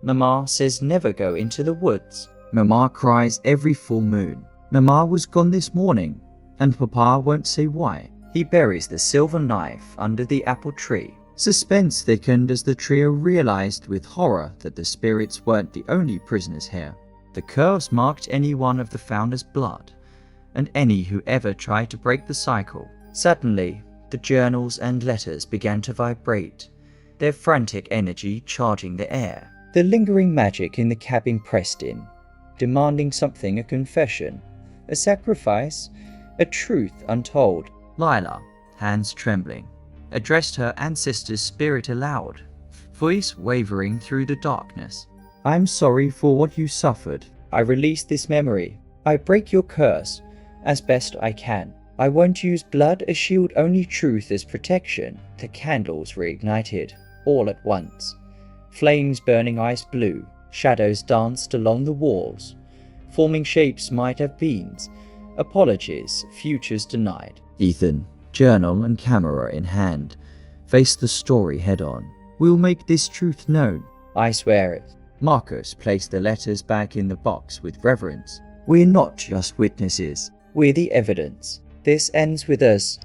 Mama says never go into the woods. Mama cries every full moon. Mama was gone this morning, and Papa won't say why. He buries the silver knife under the apple tree. Suspense thickened as the trio realized with horror that the spirits weren't the only prisoners here. The curse marked any one of the founders' blood, and any who ever tried to break the cycle. Suddenly, the journals and letters began to vibrate, their frantic energy charging the air. The lingering magic in the cabin pressed in, demanding something: a confession, a sacrifice, a truth untold. Lila, hands trembling, addressed her ancestor's spirit aloud, voice wavering through the darkness. I'm sorry for what you suffered. I release this memory. I break your curse as best I can. I won't use blood as shield, only truth as protection. The candles reignited, all at once. Flames burning ice blue, shadows danced along the walls, forming shapes might have beens, apologies, futures denied. Ethan, journal and camera in hand, faced the story head-on. We'll make this truth known. I swear it. Marcus placed the letters back in the box with reverence. We're not just witnesses. We're the evidence. This ends with us.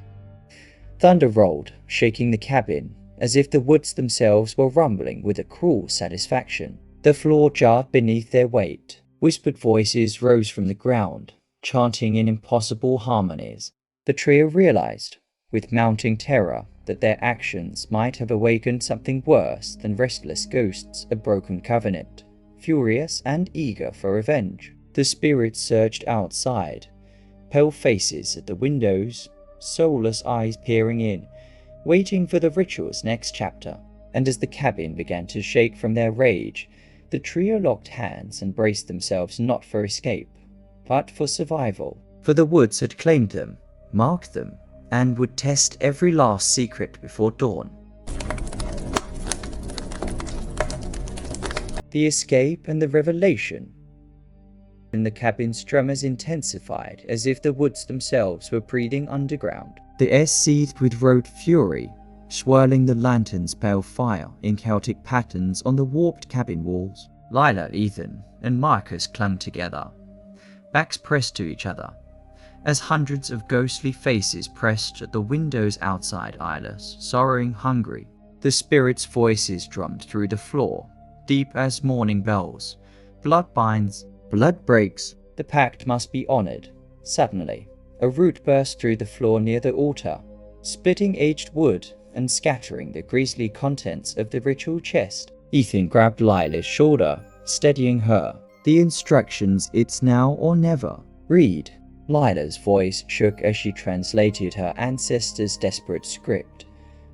Thunder rolled, shaking the cabin, as if the woods themselves were rumbling with a cruel satisfaction. The floor jarred beneath their weight. Whispered voices rose from the ground, chanting in impossible harmonies. The trio realized, with mounting terror, that their actions might have awakened something worse than restless ghosts, a broken covenant. Furious and eager for revenge, the spirits surged outside, pale faces at the windows, soulless eyes peering in, waiting for the ritual's next chapter. And as the cabin began to shake from their rage, the trio locked hands and braced themselves not for escape, but for survival. For the woods had claimed them, marked them, and would test every last secret before dawn. The escape and the revelation. In the cabin's tremors intensified, as if the woods themselves were breathing underground. The air seethed with road fury, swirling the lantern's pale fire in Celtic patterns on the warped cabin walls. Lila, Ethan, and Marcus clung together, backs pressed to each other, as hundreds of ghostly faces pressed at the windows outside, eyeless, sorrowing, hungry. The spirits' voices drummed through the floor, deep as morning bells. Blood binds, blood breaks. The pact must be honored. Suddenly, a root burst through the floor near the altar, splitting aged wood and scattering the grisly contents of the ritual chest. Ethan grabbed Lila's shoulder, steadying her. The instructions: it's now or never. Read. Lila's voice shook as she translated her ancestor's desperate script.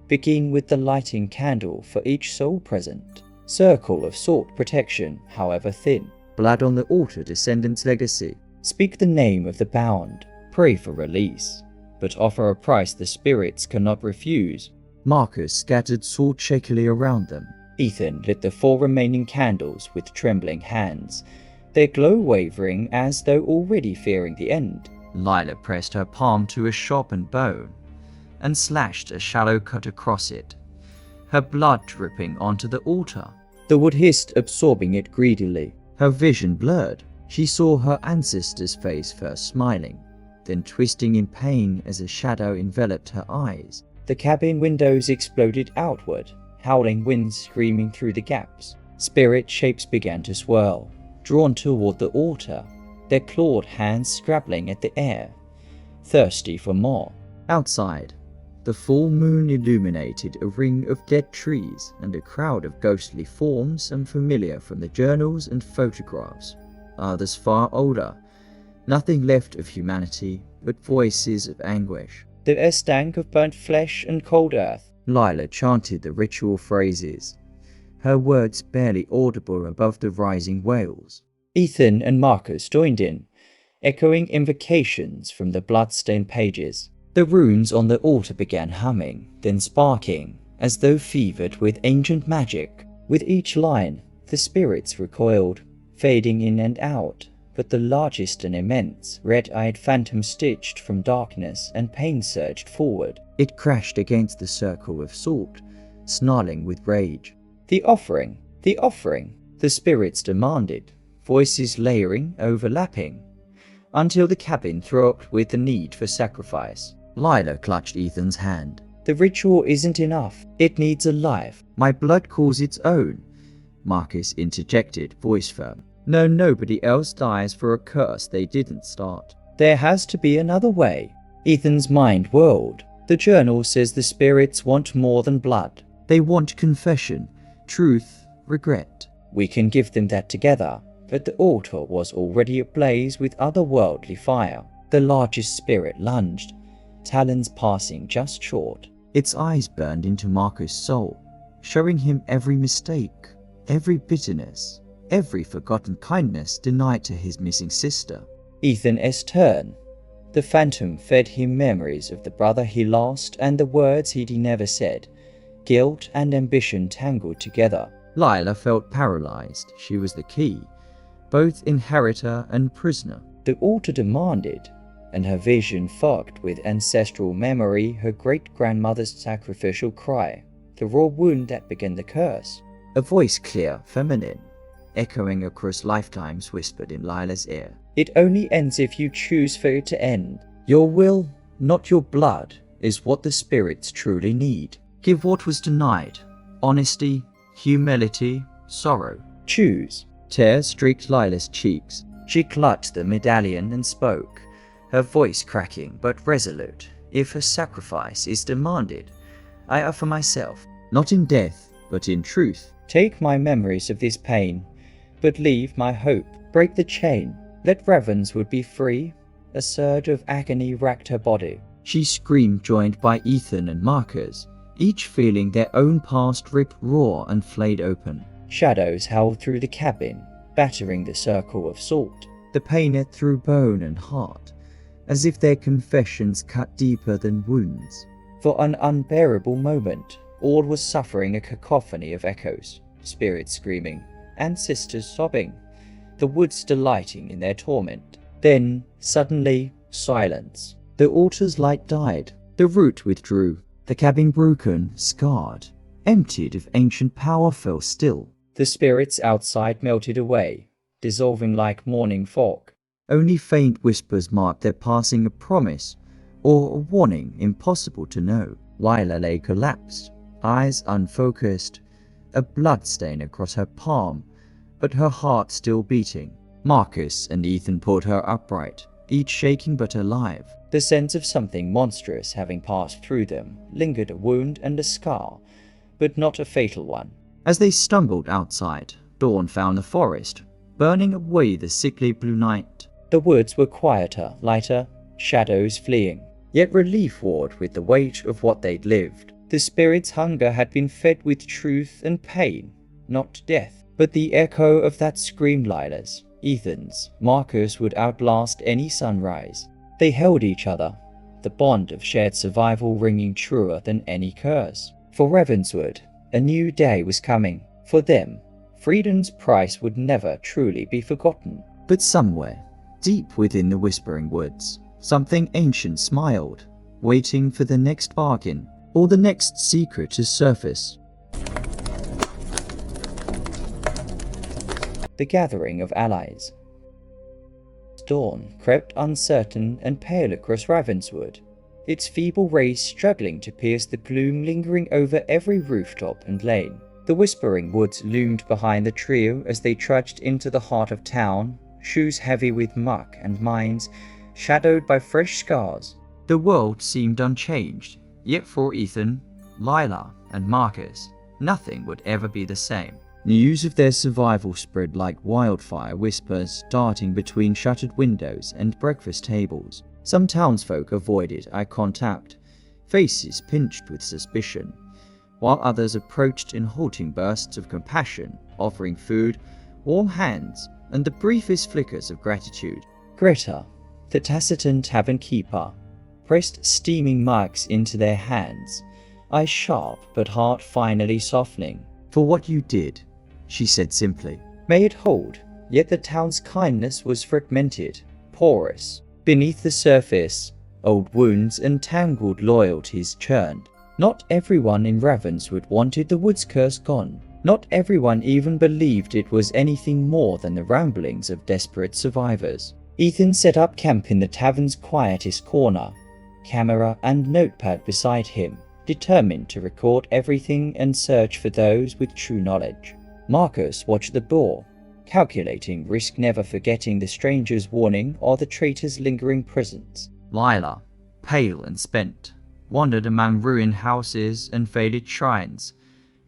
Begin with the lighting candle for each soul present. Circle of sought protection, however thin. Blood on the altar, descendant's legacy. Speak the name of the bound. Pray for release, but offer a price the spirits cannot refuse. Marcus scattered sword shakily around them. Ethan lit the 4 remaining candles with trembling hands, their glow wavering as though already fearing the end. Lila pressed her palm to a sharpened bone and slashed a shallow cut across it, her blood dripping onto the altar. The wood hissed, absorbing it greedily. Her vision blurred. She saw her ancestor's face first smiling, then twisting in pain as a shadow enveloped her eyes. The cabin windows exploded outward, howling winds screaming through the gaps. Spirit shapes began to swirl, drawn toward the altar, their clawed hands scrabbling at the air, thirsty for more. Outside, the full moon illuminated a ring of dead trees and a crowd of ghostly forms unfamiliar from the journals and photographs. Others far older, nothing left of humanity but voices of anguish. The air stank of burnt flesh and cold earth. Lila chanted the ritual phrases, her words barely audible above the rising wails. Ethan and Marcus joined in, echoing invocations from the blood-stained pages. The runes on the altar began humming, then sparking, as though fevered with ancient magic. With each line, the spirits recoiled, fading in and out, but the largest and immense, red-eyed phantom stitched from darkness and pain surged forward. It crashed against the circle of salt, snarling with rage. The offering, the spirits demanded, voices layering, overlapping, until the cabin throbbed with the need for sacrifice. Lila clutched Ethan's hand. The ritual isn't enough. It needs a life. My blood calls its own, Marcus interjected, voice firm. No, nobody else dies for a curse they didn't start. There has to be another way. Ethan's mind whirled. The journal says the spirits want more than blood. They want confession, truth, regret. We can give them that together. But the altar was already ablaze with otherworldly fire. The largest spirit lunged, talons passing just short. Its eyes burned into Marcus' soul, showing him every mistake, every bitterness, every forgotten kindness denied to his missing sister. Ethan's turn. The phantom fed him memories of the brother he lost and the words he'd never said, guilt and ambition tangled together. Lila felt paralyzed. She was the key, both inheritor and prisoner. The altar demanded, and her vision fogged with ancestral memory, her great-grandmother's sacrificial cry, the raw wound that began the curse. A voice clear, feminine, echoing across lifetimes, whispered in Lila's ear. It only ends if you choose for it to end. Your will, not your blood, is what the spirits truly need. Give what was denied. Honesty, humility, sorrow. Choose. Tears streaked Lila's cheeks. She clutched the medallion and spoke, her voice cracking but resolute. If a sacrifice is demanded, I offer myself, not in death, but in truth. Take my memories of this pain, but leave my hope. Break the chain. Let Ravenswood be free. A surge of agony racked her body. She screamed, joined by Ethan and Marcus, each feeling their own past rip raw and flayed open. Shadows howled through the cabin, battering the circle of salt. The pain ate through bone and heart, as if their confessions cut deeper than wounds. For an unbearable moment, all was suffering a cacophony of echoes, spirits screaming, ancestors sobbing, the woods delighting in their torment. Then, suddenly, silence. The altar's light died. The root withdrew. The cabin, broken, scarred, emptied of ancient power, fell still. The spirits outside melted away, dissolving like morning fog. Only faint whispers marked their passing, a promise or a warning impossible to know. Lila lay collapsed, eyes unfocused, a blood stain across her palm, but her heart still beating. Marcus and Ethan pulled her upright, each shaking but alive. The sense of something monstrous having passed through them lingered, a wound and a scar, but not a fatal one. As they stumbled outside, dawn found the forest, burning away the sickly blue night. The woods were quieter, lighter, shadows fleeing, yet relief warred with the weight of what they'd lived. The spirit's hunger had been fed with truth and pain, not death. But the echo of that scream, Lila's, Ethan's, Marcus, would outlast any sunrise. They held each other, the bond of shared survival ringing truer than any curse. For Ravenswood, a new day was coming. For them, freedom's price would never truly be forgotten. But somewhere, deep within the whispering woods, something ancient smiled, waiting for the next bargain or the next secret to surface. The gathering of allies. Dawn crept uncertain and pale across Ravenswood, its feeble rays struggling to pierce the gloom lingering over every rooftop and lane. The whispering woods loomed behind the trio as they trudged into the heart of town, shoes heavy with muck and mines, shadowed by fresh scars. The world seemed unchanged, yet for Ethan, Lila, and Marcus, nothing would ever be the same. News of their survival spread like wildfire whispers darting between shuttered windows and breakfast tables. Some townsfolk avoided eye contact, faces pinched with suspicion, while others approached in halting bursts of compassion, offering food, warm hands, and the briefest flickers of gratitude. Greta, the taciturn tavern keeper, pressed steaming mugs into their hands, eyes sharp but heart finally softening. "For what you did," she said simply. "May it hold," yet the town's kindness was fragmented, porous. Beneath the surface, old wounds and tangled loyalties churned. Not everyone in Ravenswood wanted the woods curse gone. Not everyone even believed it was anything more than the ramblings of desperate survivors. Ethan set up camp in the tavern's quietest corner, camera and notepad beside him, determined to record everything and search for those with true knowledge. Marcus watched the door, calculating risk, never forgetting the stranger's warning or the traitor's lingering presence. Lila, pale and spent, wandered among ruined houses and faded shrines,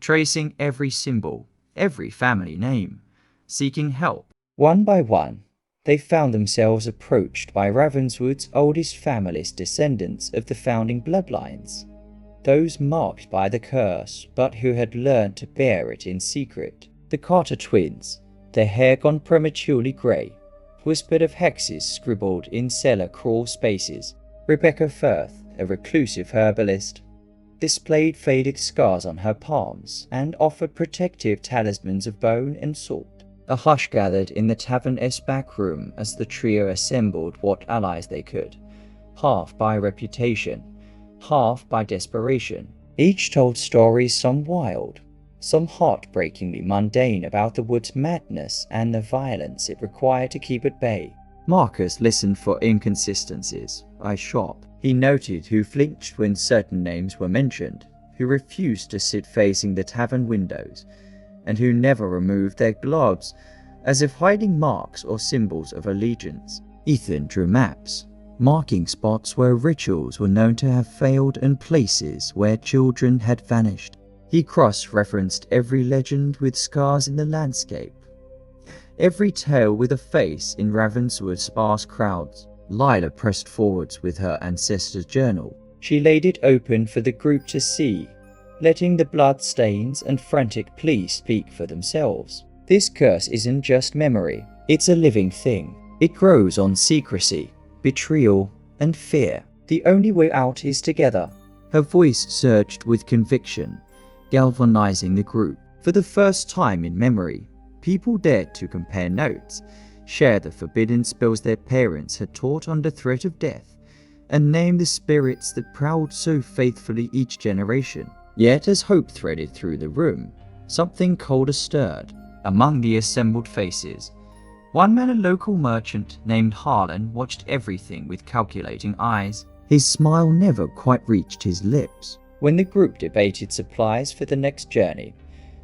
tracing every symbol, every family name, seeking help. One by one, they found themselves approached by Ravenswood's oldest family's descendants of the founding bloodlines, those marked by the curse but who had learned to bear it in secret. The Carter twins, their hair gone prematurely grey, whispered of hexes scribbled in cellar crawl spaces. Rebecca Firth, a reclusive herbalist, displayed faded scars on her palms and offered protective talismans of bone and salt. A hush gathered in the tavern's back room as the trio assembled what allies they could, half by reputation, half by desperation. Each told stories, some wild, some heartbreakingly mundane, about the wood's madness and the violence it required to keep at bay. Marcus listened for inconsistencies, eyes sharp. He noted who flinched when certain names were mentioned, who refused to sit facing the tavern windows, and who never removed their gloves, as if hiding marks or symbols of allegiance. Ethan drew maps, marking spots where rituals were known to have failed and places where children had vanished. He cross-referenced every legend with scars in the landscape, every tale with a face in Ravenswood's sparse crowds. Lila pressed forwards with her ancestor's journal. She laid it open for the group to see, letting the blood stains and frantic pleas speak for themselves. This curse isn't just memory, it's a living thing. It grows on secrecy, betrayal, and fear. The only way out is together. Her voice surged with conviction, galvanizing the group. For the first time in memory, people dared to compare notes, share the forbidden spells their parents had taught under threat of death, and name the spirits that prowled so faithfully each generation. Yet as hope threaded through the room, something colder stirred. Among the assembled faces, one man, a local merchant named Harlan, watched everything with calculating eyes. His smile never quite reached his lips. When the group debated supplies for the next journey,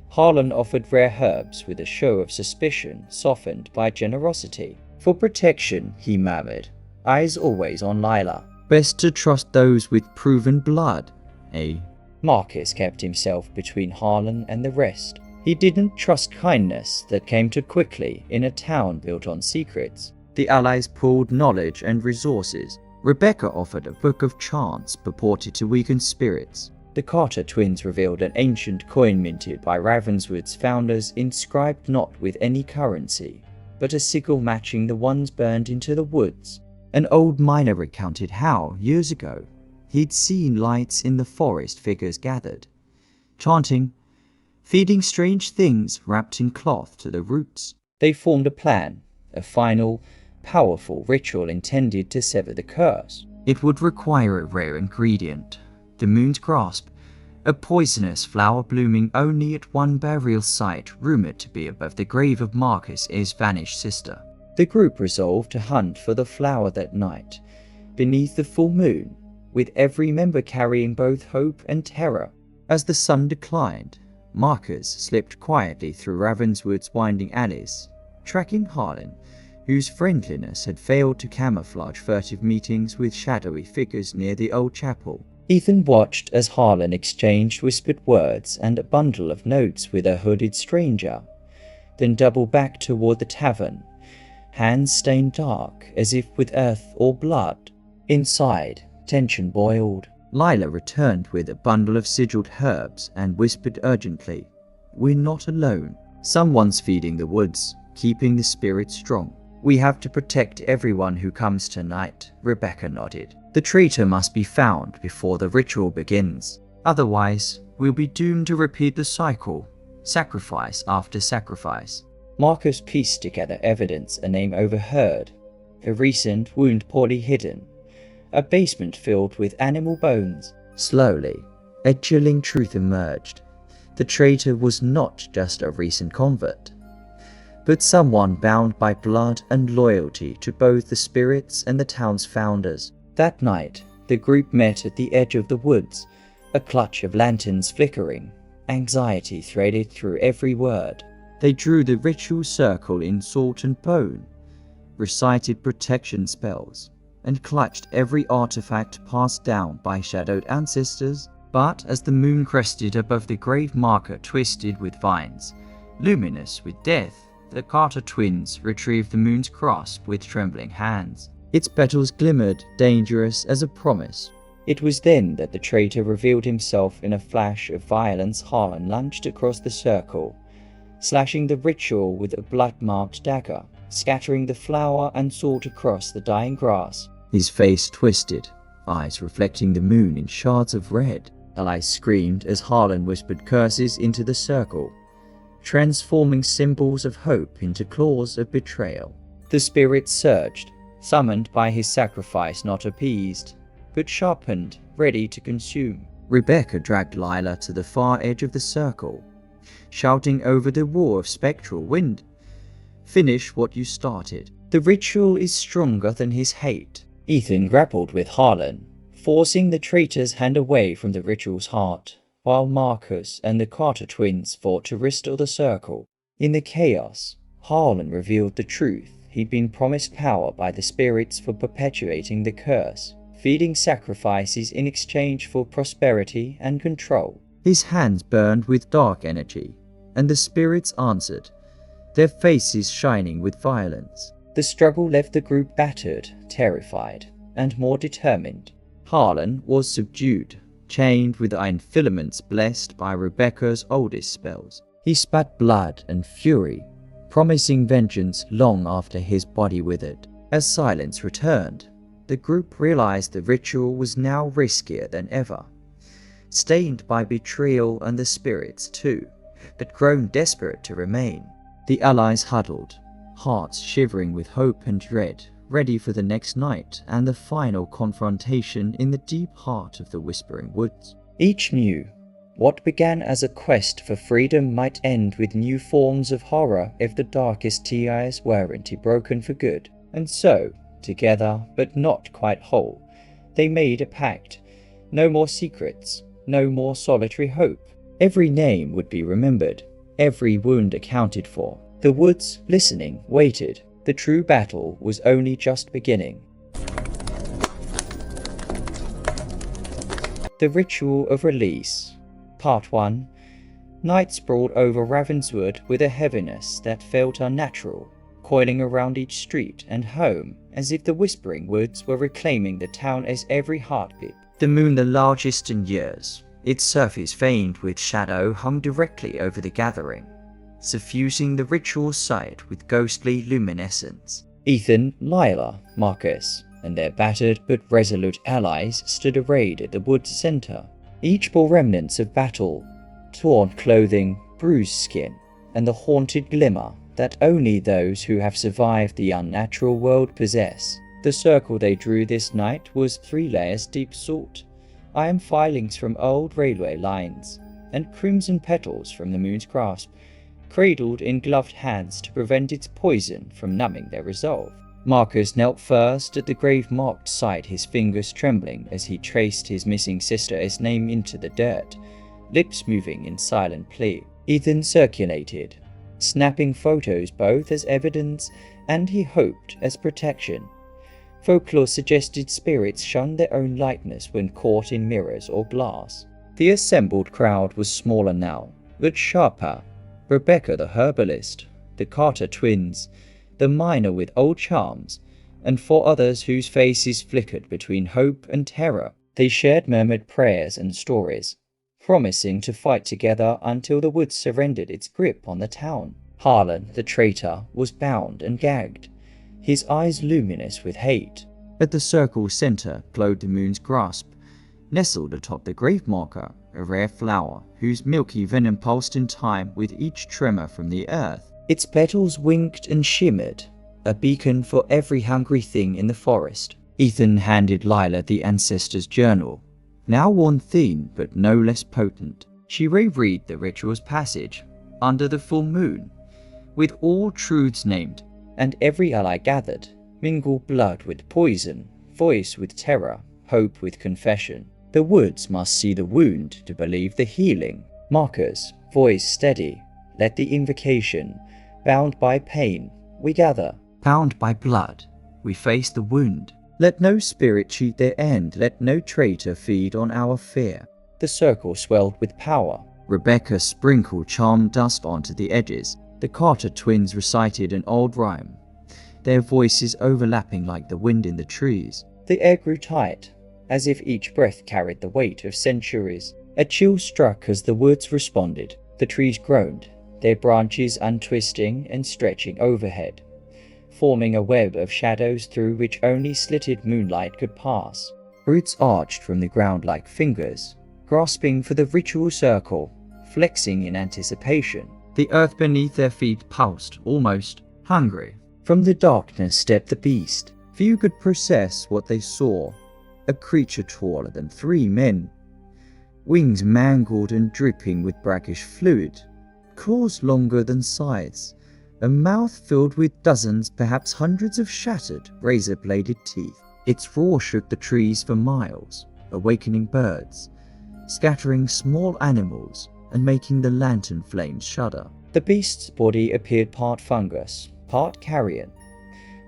Harlan offered rare herbs with a show of suspicion softened by generosity. "For protection," he murmured, eyes always on Lila. "Best to trust those with proven blood, eh?" Marcus kept himself between Harlan and the rest. He didn't trust kindness that came too quickly in a town built on secrets. The allies pooled knowledge and resources. Rebecca offered a book of chants purported to weaken spirits. The Carter twins revealed an ancient coin minted by Ravenswood's founders, inscribed not with any currency, but a sigil matching the ones burned into the woods. An old miner recounted how, years ago, he'd seen lights in the forest figures gathered, chanting, feeding strange things wrapped in cloth to the roots. They formed a plan, a final, powerful ritual intended to sever the curse. It would require a rare ingredient, the moon's grasp, a poisonous flower blooming only at one burial site rumored to be above the grave of Marcus's vanished sister. The group resolved to hunt for the flower that night, beneath the full moon, with every member carrying both hope and terror. As the sun declined, Marcus slipped quietly through Ravenswood's winding alleys, tracking Harlan, whose friendliness had failed to camouflage furtive meetings with shadowy figures near the old chapel. Ethan watched as Harlan exchanged whispered words and a bundle of notes with a hooded stranger, then doubled back toward the tavern, hands stained dark as if with earth or blood. Inside, tension boiled. Lila returned with a bundle of sigilled herbs and whispered urgently, "We're not alone. Someone's feeding the woods, keeping the spirit strong. We have to protect everyone who comes tonight." Rebecca nodded. "The traitor must be found before the ritual begins. Otherwise, we'll be doomed to repeat the cycle, sacrifice after sacrifice." Marcus pieced together evidence a name overheard, a recent wound poorly hidden, a basement filled with animal bones. Slowly, a chilling truth emerged. The traitor was not just a recent convert, but someone bound by blood and loyalty to both the spirits and the town's founders. That night, the group met at the edge of the woods, a clutch of lanterns flickering, anxiety threaded through every word. They drew the ritual circle in salt and bone, recited protection spells, and clutched every artifact passed down by shadowed ancestors. But as the moon crested above the grave marker twisted with vines, luminous with death, the Carter twins retrieved the moon's grasp with trembling hands. Its petals glimmered, dangerous as a promise. It was then that the traitor revealed himself in a flash of violence. Harlan lunged across the circle, slashing the ritual with a blood-marked dagger, scattering the flower and salt across the dying grass. His face twisted, eyes reflecting the moon in shards of red. Allies screamed as Harlan whispered curses into the circle, transforming symbols of hope into claws of betrayal. The spirits surged, summoned by his sacrifice, not appeased, but sharpened, ready to consume. Rebecca dragged Lila to the far edge of the circle, shouting over the roar of spectral wind, "Finish what you started. The ritual is stronger than his hate." Ethan grappled with Harlan, forcing the traitor's hand away from the ritual's heart, while Marcus and the Carter twins fought to restore the circle. In the chaos, Harlan revealed the truth. He'd been promised power by the spirits for perpetuating the curse, feeding sacrifices in exchange for prosperity and control. His hands burned with dark energy, and the spirits answered, their faces shining with violence. The struggle left the group battered, terrified, and more determined. Harlan was subdued, chained with iron filaments blessed by Rebecca's oldest spells. He spat blood and fury, promising vengeance long after his body withered. As silence returned, the group realized the ritual was now riskier than ever. Stained by betrayal and the spirits too, but grown desperate to remain. The allies huddled, hearts shivering with hope and dread, ready for the next night and the final confrontation in the deep heart of the Whispering Woods. Each knew what began as a quest for freedom might end with new forms of horror if the darkest ties weren't broken for good. And so, together but not quite whole, they made a pact. No more secrets, no more solitary hope. Every name would be remembered, every wound accounted for. The woods, listening, waited. The true battle was only just beginning. The Ritual of Release. Part 1. Night sprawled over Ravenswood with a heaviness that felt unnatural, coiling around each street and home as if the Whispering Woods were reclaiming the town as every heartbeat. The moon, the largest in years, its surface veined with shadow, hung directly over the gathering, suffusing the ritual site with ghostly luminescence. Ethan, Lila, Marcus, and their battered but resolute allies stood arrayed at the wood's center. Each bore remnants of battle, torn clothing, bruised skin, and the haunted glimmer that only those who have survived the unnatural world possess. The circle they drew this night was 3 layers deep salt, iron filings from old railway lines, and crimson petals from the moon's grasp, cradled in gloved hands to prevent its poison from numbing their resolve. Marcus knelt first at the grave-marked site, his fingers trembling as he traced his missing sister's name into the dirt, lips moving in silent plea. Ethan circulated, snapping photos both as evidence and, he hoped, as protection. Folklore suggested spirits shunned their own likeness when caught in mirrors or glass. The assembled crowd was smaller now, but sharper. Rebecca the herbalist, the Carter twins, the miner with old charms, and 4 others whose faces flickered between hope and terror. They shared murmured prayers and stories, promising to fight together until the woods surrendered its grip on the town. Harlan, the traitor, was bound and gagged, his eyes luminous with hate. At the circle's center glowed the moon's grasp, nestled atop the grave marker, a rare flower whose milky venom pulsed in time with each tremor from the earth. Its petals winked and shimmered, a beacon for every hungry thing in the forest. Ethan handed Lila the ancestor's journal, now worn thin but no less potent. She reread the ritual's passage, under the full moon, with all truths named, and every ally gathered, mingle blood with poison, voice with terror, hope with confession. The woods must see the wound to believe the healing. Marcus, voice steady, led the invocation. Bound by pain, we gather. Bound by blood, we face the wound. Let no spirit cheat their end, let no traitor feed on our fear. The circle swelled with power. Rebecca sprinkled charmed dust onto the edges. The Carter twins recited an old rhyme, their voices overlapping like the wind in the trees. The air grew tight, as if each breath carried the weight of centuries. A chill struck as the woods responded. The trees groaned, their branches untwisting and stretching overhead, forming a web of shadows through which only slitted moonlight could pass. Roots arched from the ground like fingers, grasping for the ritual circle, flexing in anticipation. The earth beneath their feet pulsed, almost hungry. From the darkness stepped the beast. Few could process what they saw. A creature taller than 3 men, wings mangled and dripping with brackish fluid, claws longer than scythes, a mouth filled with dozens, perhaps hundreds of shattered, razor-bladed teeth. Its roar shook the trees for miles, awakening birds, scattering small animals, and making the lantern flames shudder. The beast's body appeared part fungus, part carrion,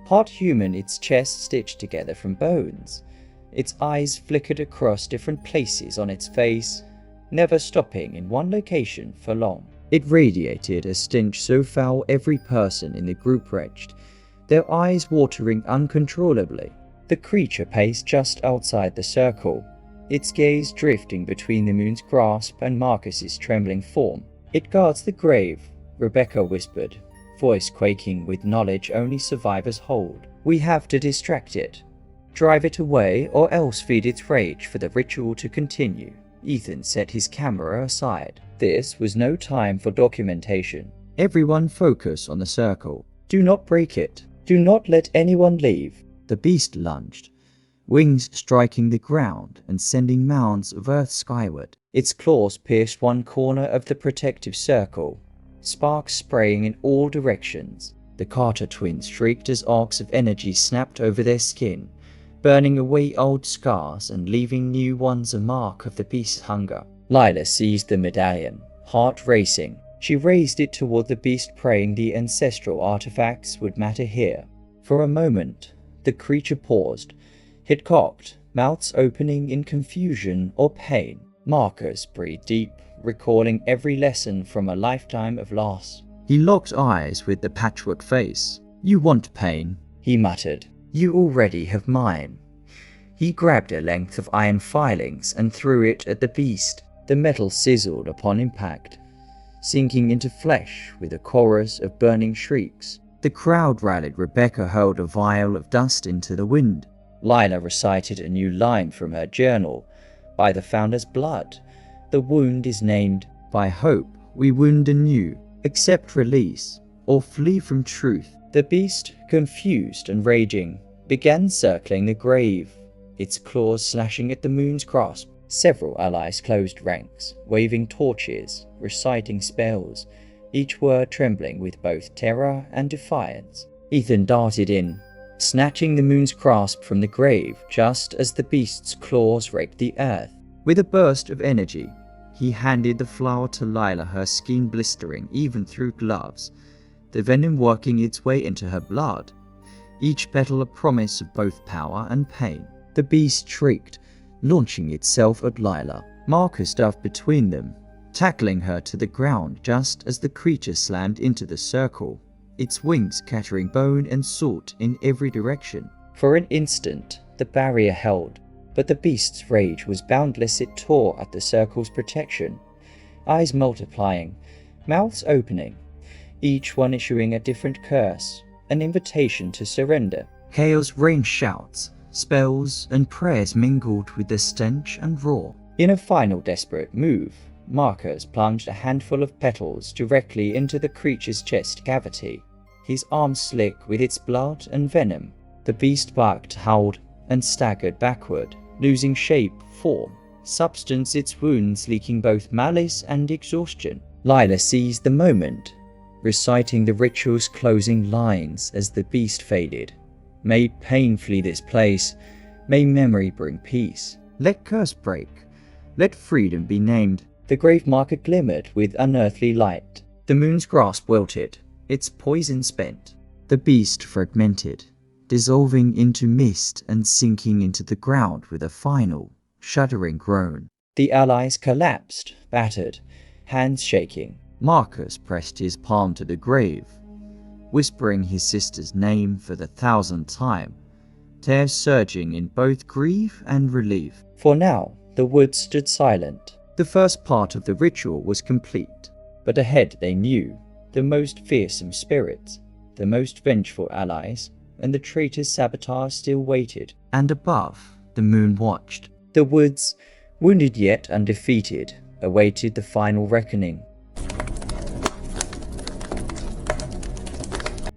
part human, its chest stitched together from bones. Its eyes flickered across different places on its face, never stopping in one location for long. It radiated a stench so foul every person in the group retched, their eyes watering uncontrollably. The creature paced just outside the circle, its gaze drifting between the moon's grasp and Marcus's trembling form. "It guards the grave," Rebecca whispered, voice quaking with knowledge only survivors hold. "We have to distract it. Drive it away or else feed its rage for the ritual to continue." Ethan set his camera aside. This was no time for documentation. Everyone focus on the circle. Do not break it. Do not let anyone leave. The beast lunged, wings striking the ground and sending mounds of earth skyward. Its claws pierced one corner of the protective circle, sparks spraying in all directions. The Carter twins shrieked as arcs of energy snapped over their skin, burning away old scars and leaving new ones a mark of the beast's hunger. Lila seized the medallion, heart racing. She raised it toward the beast, praying the ancestral artifacts would matter here. For a moment, the creature paused, head cocked, mouths opening in confusion or pain. Marcus breathed deep, recalling every lesson from a lifetime of loss. He locked eyes with the patchwork face. "You want pain," he muttered. "You already have mine." He grabbed a length of iron filings and threw it at the beast. The metal sizzled upon impact, sinking into flesh with a chorus of burning shrieks. The crowd rallied. Rebecca hurled a vial of dust into the wind. Lila recited a new line from her journal. "By the Founder's blood, the wound is named. By hope, we wound anew. Accept release, or flee from truth." The beast, confused and raging, began circling the grave, its claws slashing at the moon's grasp. Several allies closed ranks, waving torches, reciting spells, each word trembling with both terror and defiance. Ethan darted in, snatching the moon's grasp from the grave just as the beast's claws raked the earth. With a burst of energy, He handed the flower to Lila, her skin blistering even through gloves, the venom working its way into her blood, each petal a promise of both power and pain. The beast shrieked, launching itself at Lila. Marcus dove between them, tackling her to the ground just as the creature slammed into the circle, its wings scattering bone and salt in every direction. For an instant, the barrier held, but the beast's rage was boundless. It tore at the circle's protection, eyes multiplying, mouths opening, each one issuing a different curse, an invitation to surrender. Chaos rained shouts, spells, and prayers mingled with the stench and roar. In a final desperate move, Marcus plunged a handful of petals directly into the creature's chest cavity, his arm slick with its blood and venom. The beast barked, howled, and staggered backward, losing shape, form, substance, its wounds leaking both malice and exhaustion. Lila seized the moment, reciting the ritual's closing lines as the beast faded. May pain flee this place, may memory bring peace. Let curse break, let freedom be named. The grave marker glimmered with unearthly light. The moon's grasp wilted, its poison spent. The beast fragmented, dissolving into mist and sinking into the ground with a final, shuddering groan. The allies collapsed, battered, hands shaking. Marcus pressed his palm to the grave, whispering his sister's name for the 1,000th time, tears surging in both grief and relief. For now, the woods stood silent. The first part of the ritual was complete, but ahead they knew the most fearsome spirits, the most vengeful allies, and the traitor's sabotage still waited. And above, the moon watched. The woods, wounded yet undefeated, awaited the final reckoning.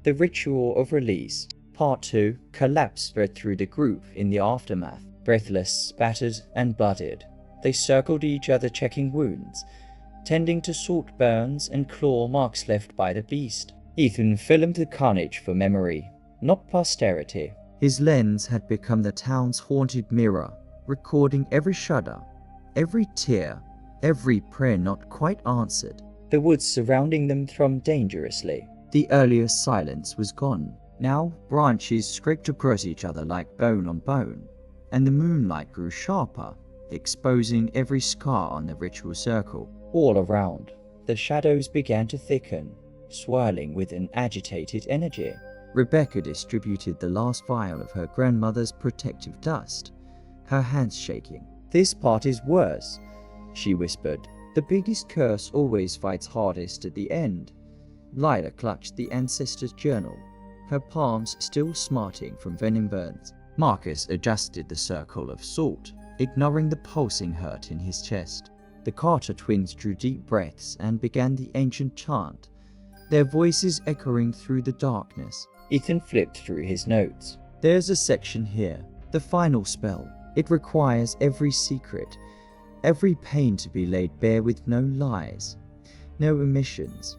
The Ritual of Release, Part 2, collapse spread through the group in the aftermath. Breathless, battered, and blooded, they circled each other, checking wounds, tending to salt burns and claw marks left by the beast. Ethan filmed the carnage for memory, not posterity. His lens had become the town's haunted mirror, recording every shudder, every tear, every prayer not quite answered. The woods surrounding them thrummed dangerously. The earlier silence was gone. Now branches scraped across each other like bone on bone, and the moonlight grew sharper, exposing every scar on the ritual circle. All around, the shadows began to thicken, swirling with an agitated energy. Rebecca distributed the last vial of her grandmother's protective dust, her hands shaking. "This part is worse," she whispered. "The biggest curse always fights hardest at the end." Lila clutched the ancestor's journal, her palms still smarting from venom burns. Marcus adjusted the circle of salt, ignoring the pulsing hurt in his chest. The Carter twins drew deep breaths and began the ancient chant, their voices echoing through the darkness. Ethan flipped through his notes. "There's a section here, the final spell. It requires every secret, every pain to be laid bare with no lies, no omissions."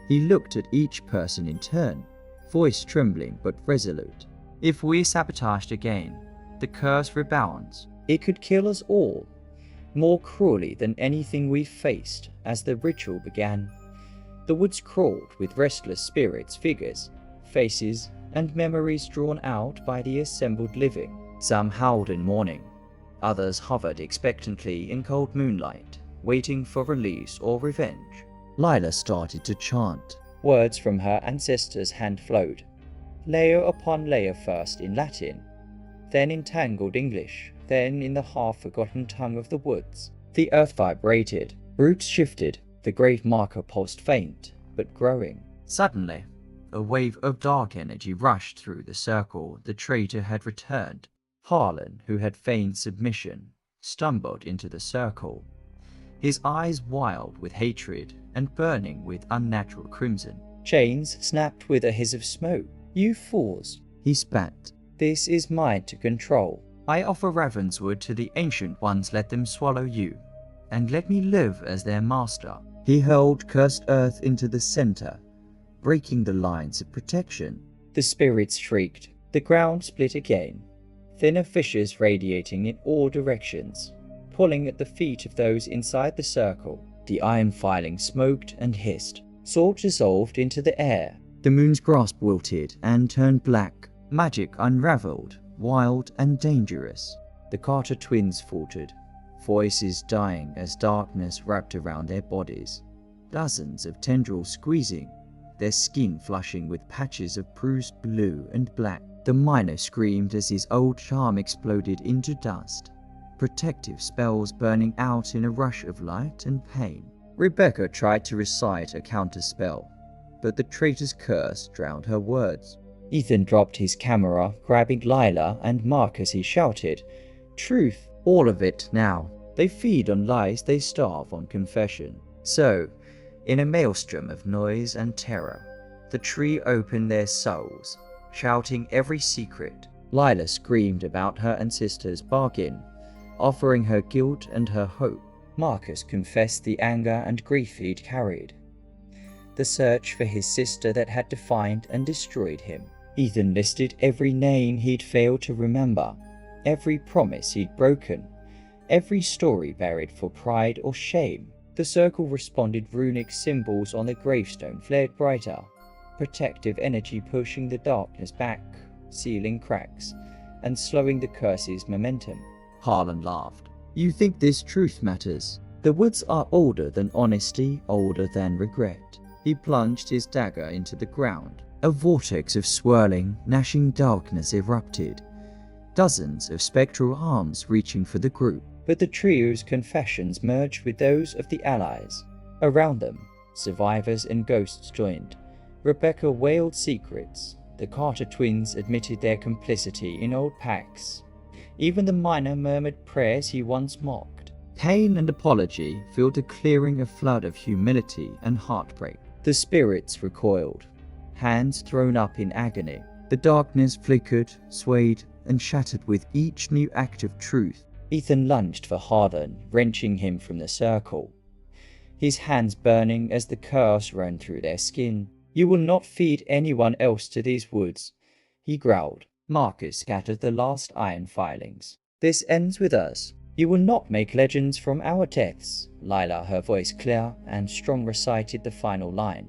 He looked at each person in turn, voice trembling but resolute. "If we sabotaged again, the curse rebounds. It could kill us all, more cruelly than anything we've faced." As the ritual began, the woods crawled with restless spirits, figures, faces, and memories drawn out by the assembled living. Some howled in mourning, others hovered expectantly in cold moonlight, waiting for release or revenge. Lila started to chant. Words from her ancestor's hand flowed, layer upon layer, first in Latin, then in tangled English, then in the half-forgotten tongue of the woods. The earth vibrated, roots shifted, the grave marker pulsed faint, but growing. Suddenly, a wave of dark energy rushed through the circle. The traitor had returned. Harlan, who had feigned submission, stumbled into the circle, his eyes wild with hatred and burning with unnatural crimson. Chains snapped with a hiss of smoke. "You fools," he spat. "This is mine to control. I offer Ravenswood to the Ancient Ones. Let them swallow you, and let me live as their master." He hurled cursed earth into the center, breaking the lines of protection. The spirits shrieked. The ground split again, thinner fissures radiating in all directions, pulling at the feet of those inside the circle. The iron filing smoked and hissed. Salt dissolved into the air. The moon's grasp wilted and turned black. Magic unraveled, wild and dangerous. The Carter twins faltered, voices dying as darkness wrapped around their bodies. Dozens of tendrils squeezing, their skin flushing with patches of bruised blue and black. The miner screamed as his old charm exploded into dust, protective spells burning out in a rush of light and pain. Rebecca tried to recite a counterspell, but the traitor's curse drowned her words. Ethan dropped his camera, grabbing Lila and Mark as he shouted, "Truth, all of it now. They feed on lies, they starve on confession." So, in a maelstrom of noise and terror, the tree opened their souls, shouting every secret. Lila screamed about her and sister's bargain, offering her guilt and her hope. Marcus confessed the anger and grief he'd carried, the search for his sister that had defined and destroyed him. Ethan listed every name he'd failed to remember, every promise he'd broken, every story buried for pride or shame. The circle responded. Runic symbols on the gravestone flared brighter, protective energy pushing the darkness back, sealing cracks, and slowing the curse's momentum. Harlan laughed. "You think this truth matters? The woods are older than honesty, older than regret." He plunged his dagger into the ground. A vortex of swirling, gnashing darkness erupted, dozens of spectral arms reaching for the group. But the trio's confessions merged with those of the allies. Around them, survivors and ghosts joined. Rebecca wailed secrets. The Carter twins admitted their complicity in old pacts. Even the miner murmured prayers he once mocked. Pain and apology filled a clearing, a flood of humility and heartbreak. The spirits recoiled, hands thrown up in agony. The darkness flickered, swayed, and shattered with each new act of truth. Ethan lunged for Harlan, wrenching him from the circle, his hands burning as the curse ran through their skin. "You will not feed anyone else to these woods," he growled. Marcus scattered the last iron filings. "This ends with us. You will not make legends from our deaths." Lila, her voice clear and strong, recited the final line.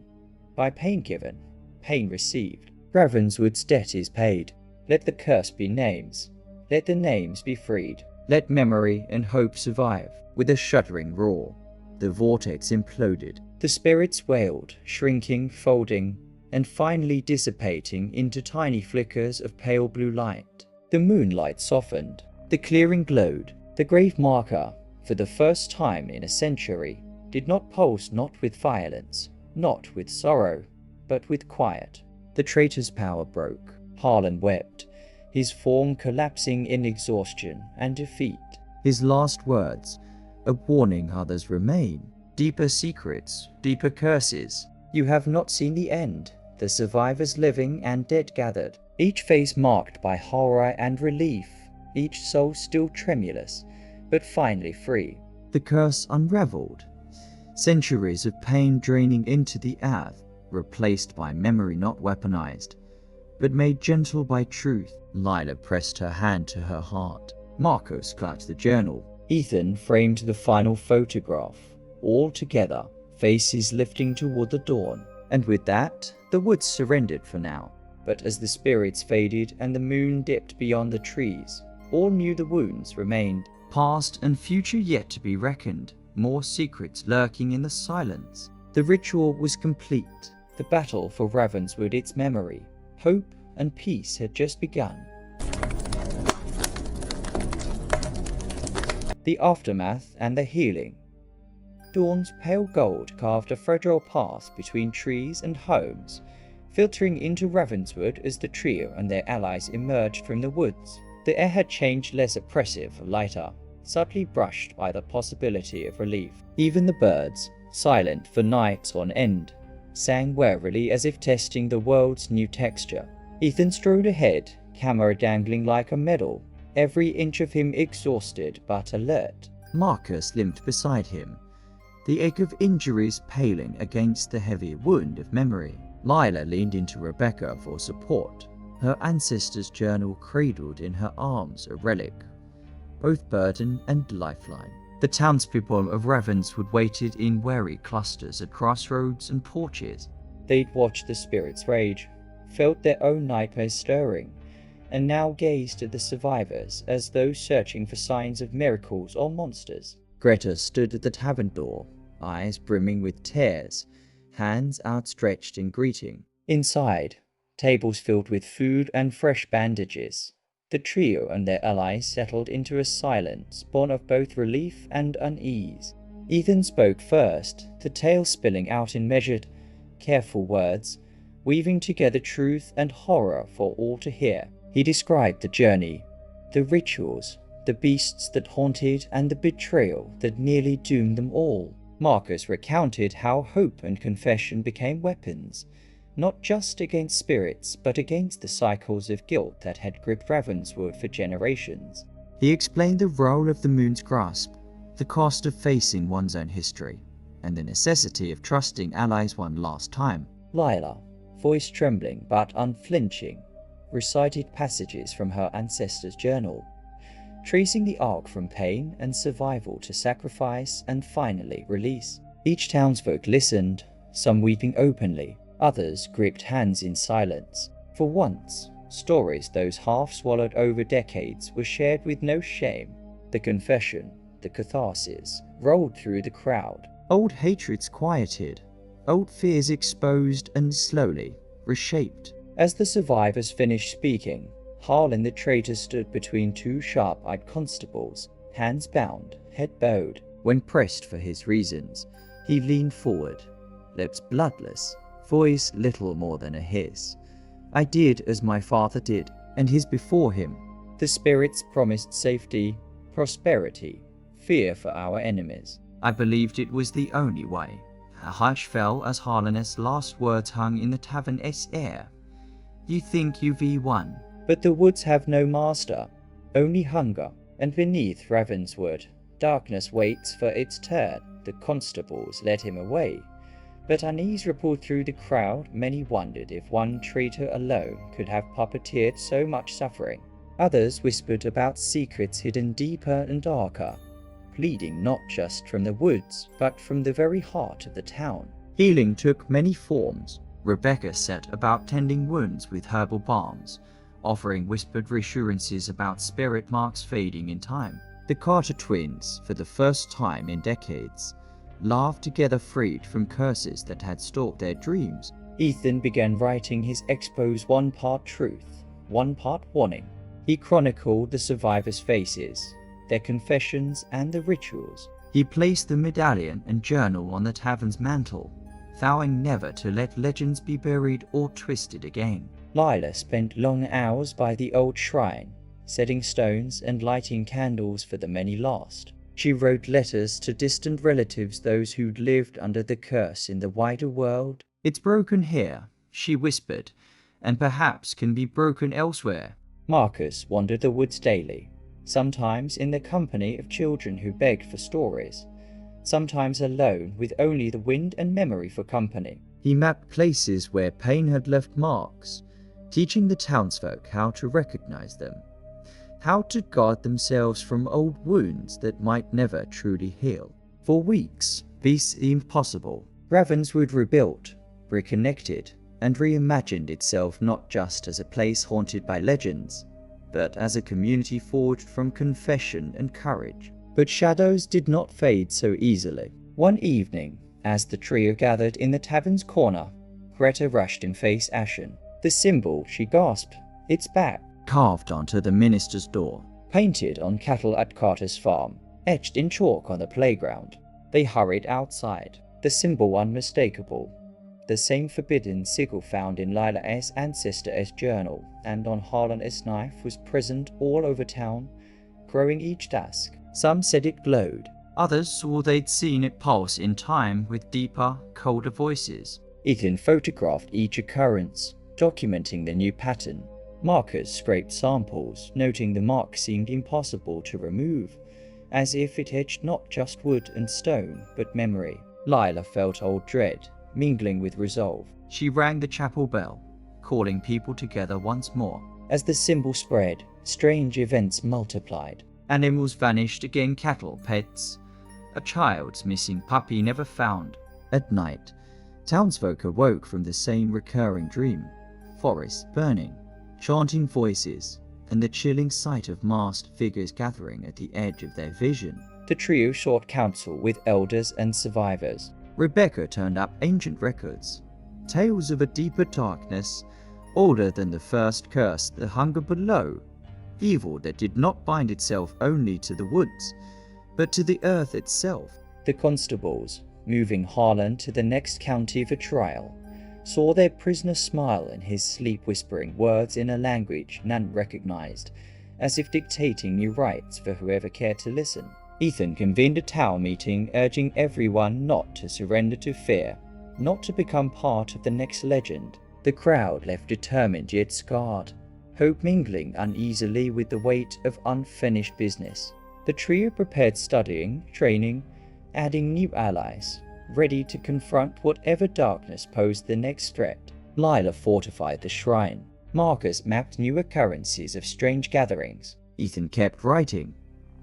"By pain given, pain received. Ravenswood's debt is paid. Let the curse be names. Let the names be freed. Let memory and hope survive." With a shuddering roar, the vortex imploded. The spirits wailed, shrinking, folding, and finally dissipating into tiny flickers of pale blue light. The moonlight softened. The clearing glowed. The grave marker, for the first time in a century, did not pulse, not with violence, not with sorrow, but with quiet. The traitor's power broke. Harlan wept, his form collapsing in exhaustion and defeat. His last words, a warning others remain. Deeper secrets, deeper curses. You have not seen the end. The survivors living and dead gathered, each face marked by horror and relief, each soul still tremulous, but finally free. The curse unraveled. Centuries of pain draining into the earth, replaced by memory not weaponized, but made gentle by truth. Lila pressed her hand to her heart. Marcus clutched the journal. Ethan framed the final photograph. All together, faces lifting toward the dawn. And with that, the woods surrendered for now. But as the spirits faded and the moon dipped beyond the trees, all knew the wounds remained. Past and future yet to be reckoned. More secrets lurking in the silence. The ritual was complete. The battle for Ravenswood, its memory, hope, and peace had just begun. The aftermath and the healing. Dawn's pale gold carved a fragile path between trees and homes, filtering into Ravenswood as the trio and their allies emerged from the woods. The air had changed, less oppressive, lighter, subtly brushed by the possibility of relief. Even the birds, silent for nights on end, sang warily as if testing the world's new texture. Ethan strode ahead, camera dangling like a medal, every inch of him exhausted but alert. Marcus limped beside him, the ache of injuries paling against the heavy wound of memory. Lila leaned into Rebecca for support, her ancestor's journal cradled in her arms, a relic, both burden and lifeline. The townspeople of Ravenswood waited in wary clusters at crossroads and porches. They'd watched the spirits rage, felt their own nightmares stirring, and now gazed at the survivors as those searching for signs of miracles or monsters. Greta stood at the tavern door, eyes brimming with tears, hands outstretched in greeting. Inside, tables filled with food and fresh bandages. The trio and their allies settled into a silence born of both relief and unease. Ethan spoke first, the tale spilling out in measured, careful words, weaving together truth and horror for all to hear. He described the journey, the rituals, the beasts that haunted, and the betrayal that nearly doomed them all. Marcus recounted how hope and confession became weapons, not just against spirits, but against the cycles of guilt that had gripped Ravenswood for generations. He explained the role of the moon's grasp, the cost of facing one's own history, and the necessity of trusting allies one last time. Lila, voice trembling but unflinching, recited passages from her ancestors' journal, tracing the arc from pain and survival to sacrifice and finally release. Each townsfolk listened, some weeping openly, others gripped hands in silence. For once, stories those half-swallowed over decades were shared with no shame. The confession, the catharsis, rolled through the crowd. Old hatreds quieted, old fears exposed and slowly reshaped. As the survivors finished speaking, Harlan the traitor stood between two sharp-eyed constables, hands bound, head bowed. When pressed for his reasons, he leaned forward, lips bloodless, voice little more than a hiss. I did as my father did, and his before him. The spirits promised safety, prosperity, fear for our enemies. I believed it was the only way. A hush fell as Harlan's last words hung in the tavern's air. You think you've won, but the woods have no master, only hunger, and beneath Ravenswood, darkness waits for its turn. The constables led him away, but unease rippled through the crowd. Many wondered if one traitor alone could have puppeteered so much suffering. Others whispered about secrets hidden deeper and darker, pleading not just from the woods, but from the very heart of the town. Healing took many forms. Rebecca set about tending wounds with herbal balms, offering whispered reassurances about spirit marks fading in time. The Carter twins, for the first time in decades, laughed together, freed from curses that had stalked their dreams. Ethan began writing his expose, one part truth, one part warning. He chronicled the survivors' faces, their confessions, and the rituals. He placed the medallion and journal on the tavern's mantle, vowing never to let legends be buried or twisted again. Lila spent long hours by the old shrine, setting stones and lighting candles for the many lost. She wrote letters to distant relatives, those who'd lived under the curse in the wider world. It's broken here, she whispered, and perhaps can be broken elsewhere. Marcus wandered the woods daily, sometimes in the company of children who begged for stories, sometimes alone with only the wind and memory for company. He mapped places where pain had left marks, teaching the townsfolk how to recognize them, how to guard themselves from old wounds that might never truly heal. For weeks, peace seemed possible. Ravenswood rebuilt, reconnected, and reimagined itself not just as a place haunted by legends, but as a community forged from confession and courage. But shadows did not fade so easily. One evening, as the trio gathered in the tavern's corner, Greta rushed in, face ashen. The symbol, she gasped, it's back, carved onto the minister's door, painted on cattle at Carter's farm, etched in chalk on the playground. They hurried outside, the symbol unmistakable, the same forbidden sigil found in Lila's ancestor's journal and on Harlan's knife was present all over town, growing each dusk. Some said it glowed, others swore they'd seen it pulse in time with deeper, colder voices. Ethan photographed each occurrence, documenting the new pattern. Marcus scraped samples, noting the mark seemed impossible to remove, as if it etched not just wood and stone, but memory. Lila felt old dread, mingling with resolve. She rang the chapel bell, calling people together once more. As the symbol spread, strange events multiplied. Animals vanished again, cattle, pets. A child's missing puppy never found. At night, townsfolk awoke from the same recurring dream. Forests burning, chanting voices, and the chilling sight of masked figures gathering at the edge of their vision. The trio sought counsel with elders and survivors. Rebecca turned up ancient records, tales of a deeper darkness, older than the first curse, the hunger below, evil that did not bind itself only to the woods, but to the earth itself. The constables, moving Harlan to the next county for trial, saw their prisoner smile in his sleep, whispering words in a language none recognized, as if dictating new rights for whoever cared to listen. Ethan convened a town meeting, urging everyone not to surrender to fear, not to become part of the next legend. The crowd left determined yet scarred, hope mingling uneasily with the weight of unfinished business. The trio prepared, studying, training, adding new allies, ready to confront whatever darkness posed the next threat. Lila fortified the shrine. Marcus mapped new occurrences of strange gatherings. Ethan kept writing,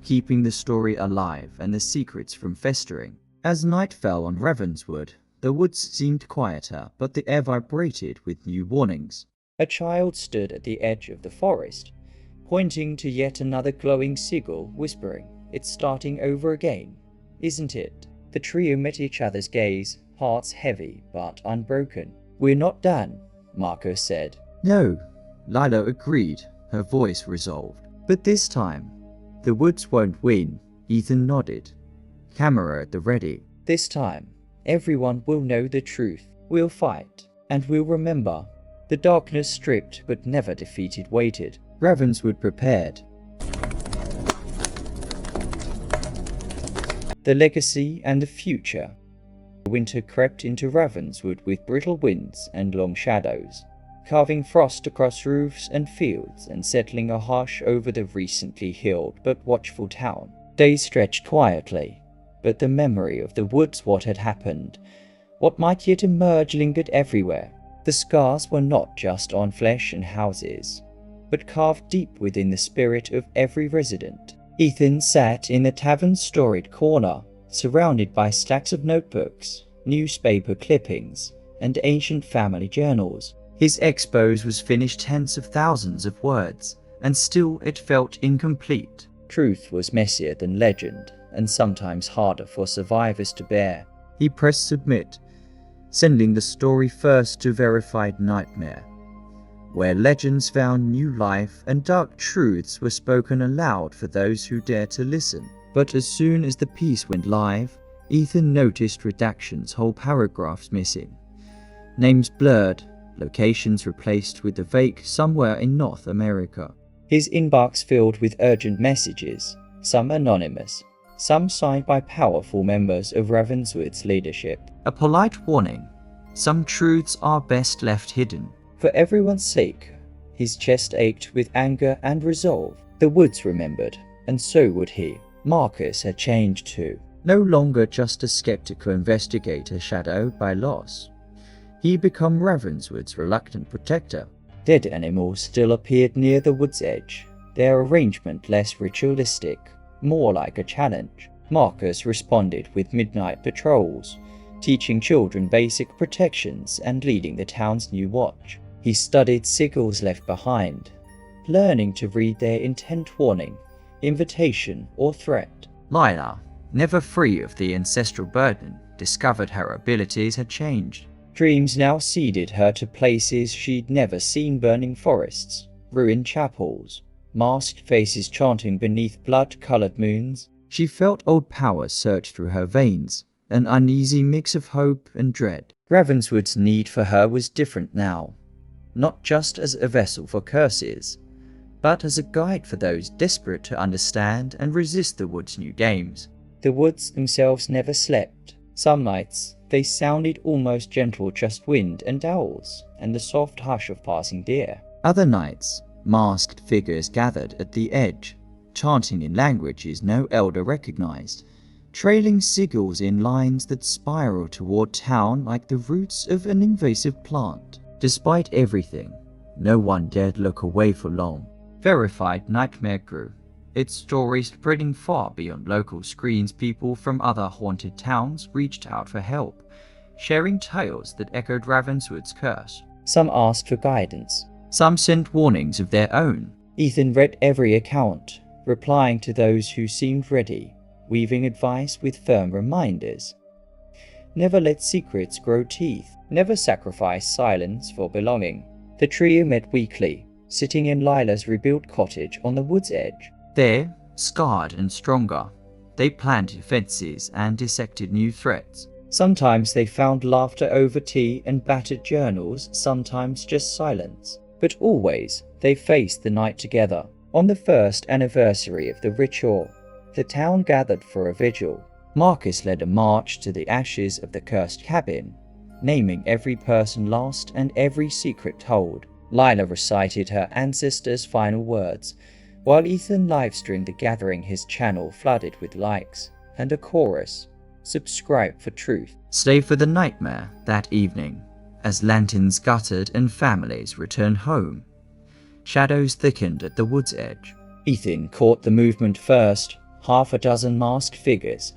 keeping the story alive and the secrets from festering. As night fell on Ravenswood, the woods seemed quieter, but the air vibrated with new warnings. A child stood at the edge of the forest, pointing to yet another glowing sigil, whispering, "It's starting over again, isn't it?" The trio met each other's gaze, hearts heavy but unbroken. "We're not done," Marcus said. "No," Lila agreed, her voice resolved. "But this time, the woods won't win," Ethan nodded, camera at the ready. "This time, everyone will know the truth. We'll fight, and we'll remember." The darkness stripped but never defeated waited. Ravenswood prepared. The legacy and the future. Winter crept into Ravenswood with brittle winds and long shadows, carving frost across roofs and fields and settling a hush over the recently healed but watchful town. Days stretched quietly, but the memory of the woods, what had happened, what might yet emerge, lingered everywhere. The scars were not just on flesh and houses, but carved deep within the spirit of every resident. Ethan sat in the tavern's storied corner, surrounded by stacks of notebooks, newspaper clippings, and ancient family journals. His expose was finished tens of thousands of words, and still it felt incomplete. Truth was messier than legend, and sometimes harder for survivors to bear. He pressed submit, sending the story first to verified Nightmare, where legends found new life and dark truths were spoken aloud for those who dared to listen. But as soon as the piece went live, Ethan noticed redactions, whole paragraphs missing, names blurred, locations replaced with the vague "somewhere in North America." His inbox filled with urgent messages, some anonymous, some signed by powerful members of Ravenswood's leadership. A polite warning: some truths are best left hidden. For everyone's sake, his chest ached with anger and resolve. The woods remembered, and so would he. Marcus had changed too. No longer just a skeptical investigator shadowed by loss. He became Ravenswood's reluctant protector. Dead animals still appeared near the wood's edge, their arrangement less ritualistic, more like a challenge. Marcus responded with midnight patrols, teaching children basic protections and leading the town's new watch. He studied sigils left behind, learning to read their intent, warning, invitation, or threat. Lila, never free of the ancestral burden, discovered her abilities had changed. Dreams now seeded her to places she'd never seen: burning forests, ruined chapels, masked faces chanting beneath blood-colored moons. She felt old power surge through her veins, an uneasy mix of hope and dread. Ravenswood's need for her was different now, not just as a vessel for curses, but as a guide for those desperate to understand and resist the wood's new games. The woods themselves never slept. Some nights, they sounded almost gentle, just wind and owls, and the soft hush of passing deer. Other nights, masked figures gathered at the edge, chanting in languages no elder recognized, trailing sigils in lines that spiraled toward town like the roots of an invasive plant. Despite everything, no one dared look away for long. Verified Nightmare grew, its story spreading far beyond local screens. People from other haunted towns reached out for help, sharing tales that echoed Ravenswood's curse. Some asked for guidance. Some sent warnings of their own. Ethan read every account, replying to those who seemed ready, weaving advice with firm reminders. Never let secrets grow teeth. Never sacrifice silence for belonging. The trio met weekly, sitting in Lila's rebuilt cottage on the wood's edge. There, scarred and stronger, they planted fences and dissected new threats. Sometimes they found laughter over tea and battered journals, sometimes just silence. But always, they faced the night together. On the first anniversary of the ritual, the town gathered for a vigil. Marcus led a march to the ashes of the cursed cabin, naming every person lost and every secret told. Lila recited her ancestors' final words, while Ethan livestreamed the gathering, his channel flooded with likes and a chorus. Subscribe for truth. Stay for the nightmare that evening, as lanterns guttered and families returned home. Shadows thickened at the wood's edge. Ethan caught the movement first, half a dozen masked figures,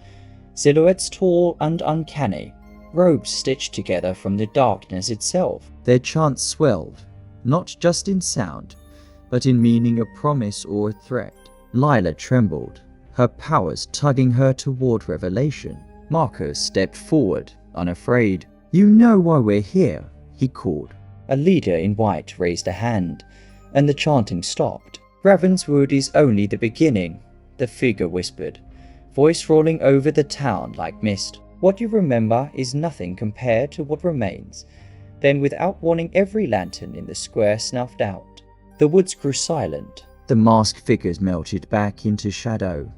silhouettes tall and uncanny, robes stitched together from the darkness itself. Their chants swelled, not just in sound, but in meaning, a promise or a threat. Lila trembled, her powers tugging her toward revelation. Marcus stepped forward, unafraid. "You know why we're here," he called. A leader in white raised a hand, and the chanting stopped. "Ravenswood is only the beginning," the figure whispered, voice rolling over the town like mist. "What you remember is nothing compared to what remains." Then, without warning, every lantern in the square snuffed out. The woods grew silent. The masked figures melted back into shadow,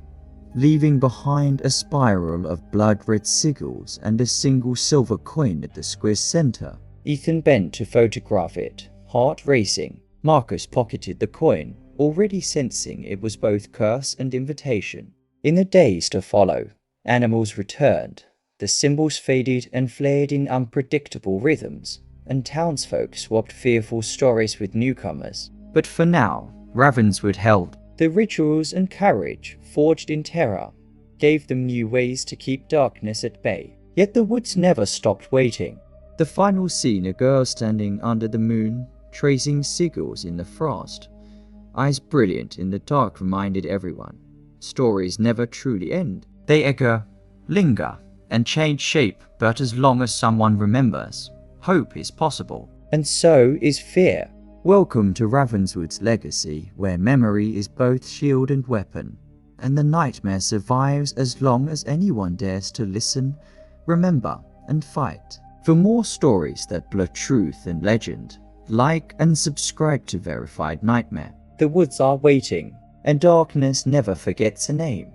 leaving behind a spiral of blood-red sigils and a single silver coin at the square's center. Ethan bent to photograph it, heart racing. Marcus pocketed the coin, already sensing it was both curse and invitation. In the days to follow, animals returned. The symbols faded and flared in unpredictable rhythms, and townsfolk swapped fearful stories with newcomers. But for now, Ravenswood held. The rituals and courage, forged in terror, gave them new ways to keep darkness at bay. Yet the woods never stopped waiting. The final scene, a girl standing under the moon, tracing sigils in the frost. Eyes brilliant in the dark, reminded everyone. Stories never truly end. They echo, linger, and change shape, but as long as someone remembers, hope is possible. And so is fear. Welcome to Ravenswood's legacy, where memory is both shield and weapon, and the nightmare survives as long as anyone dares to listen, remember, and fight. For more stories that blur truth and legend, like and subscribe to Verified Nightmare. The woods are waiting, and darkness never forgets a name.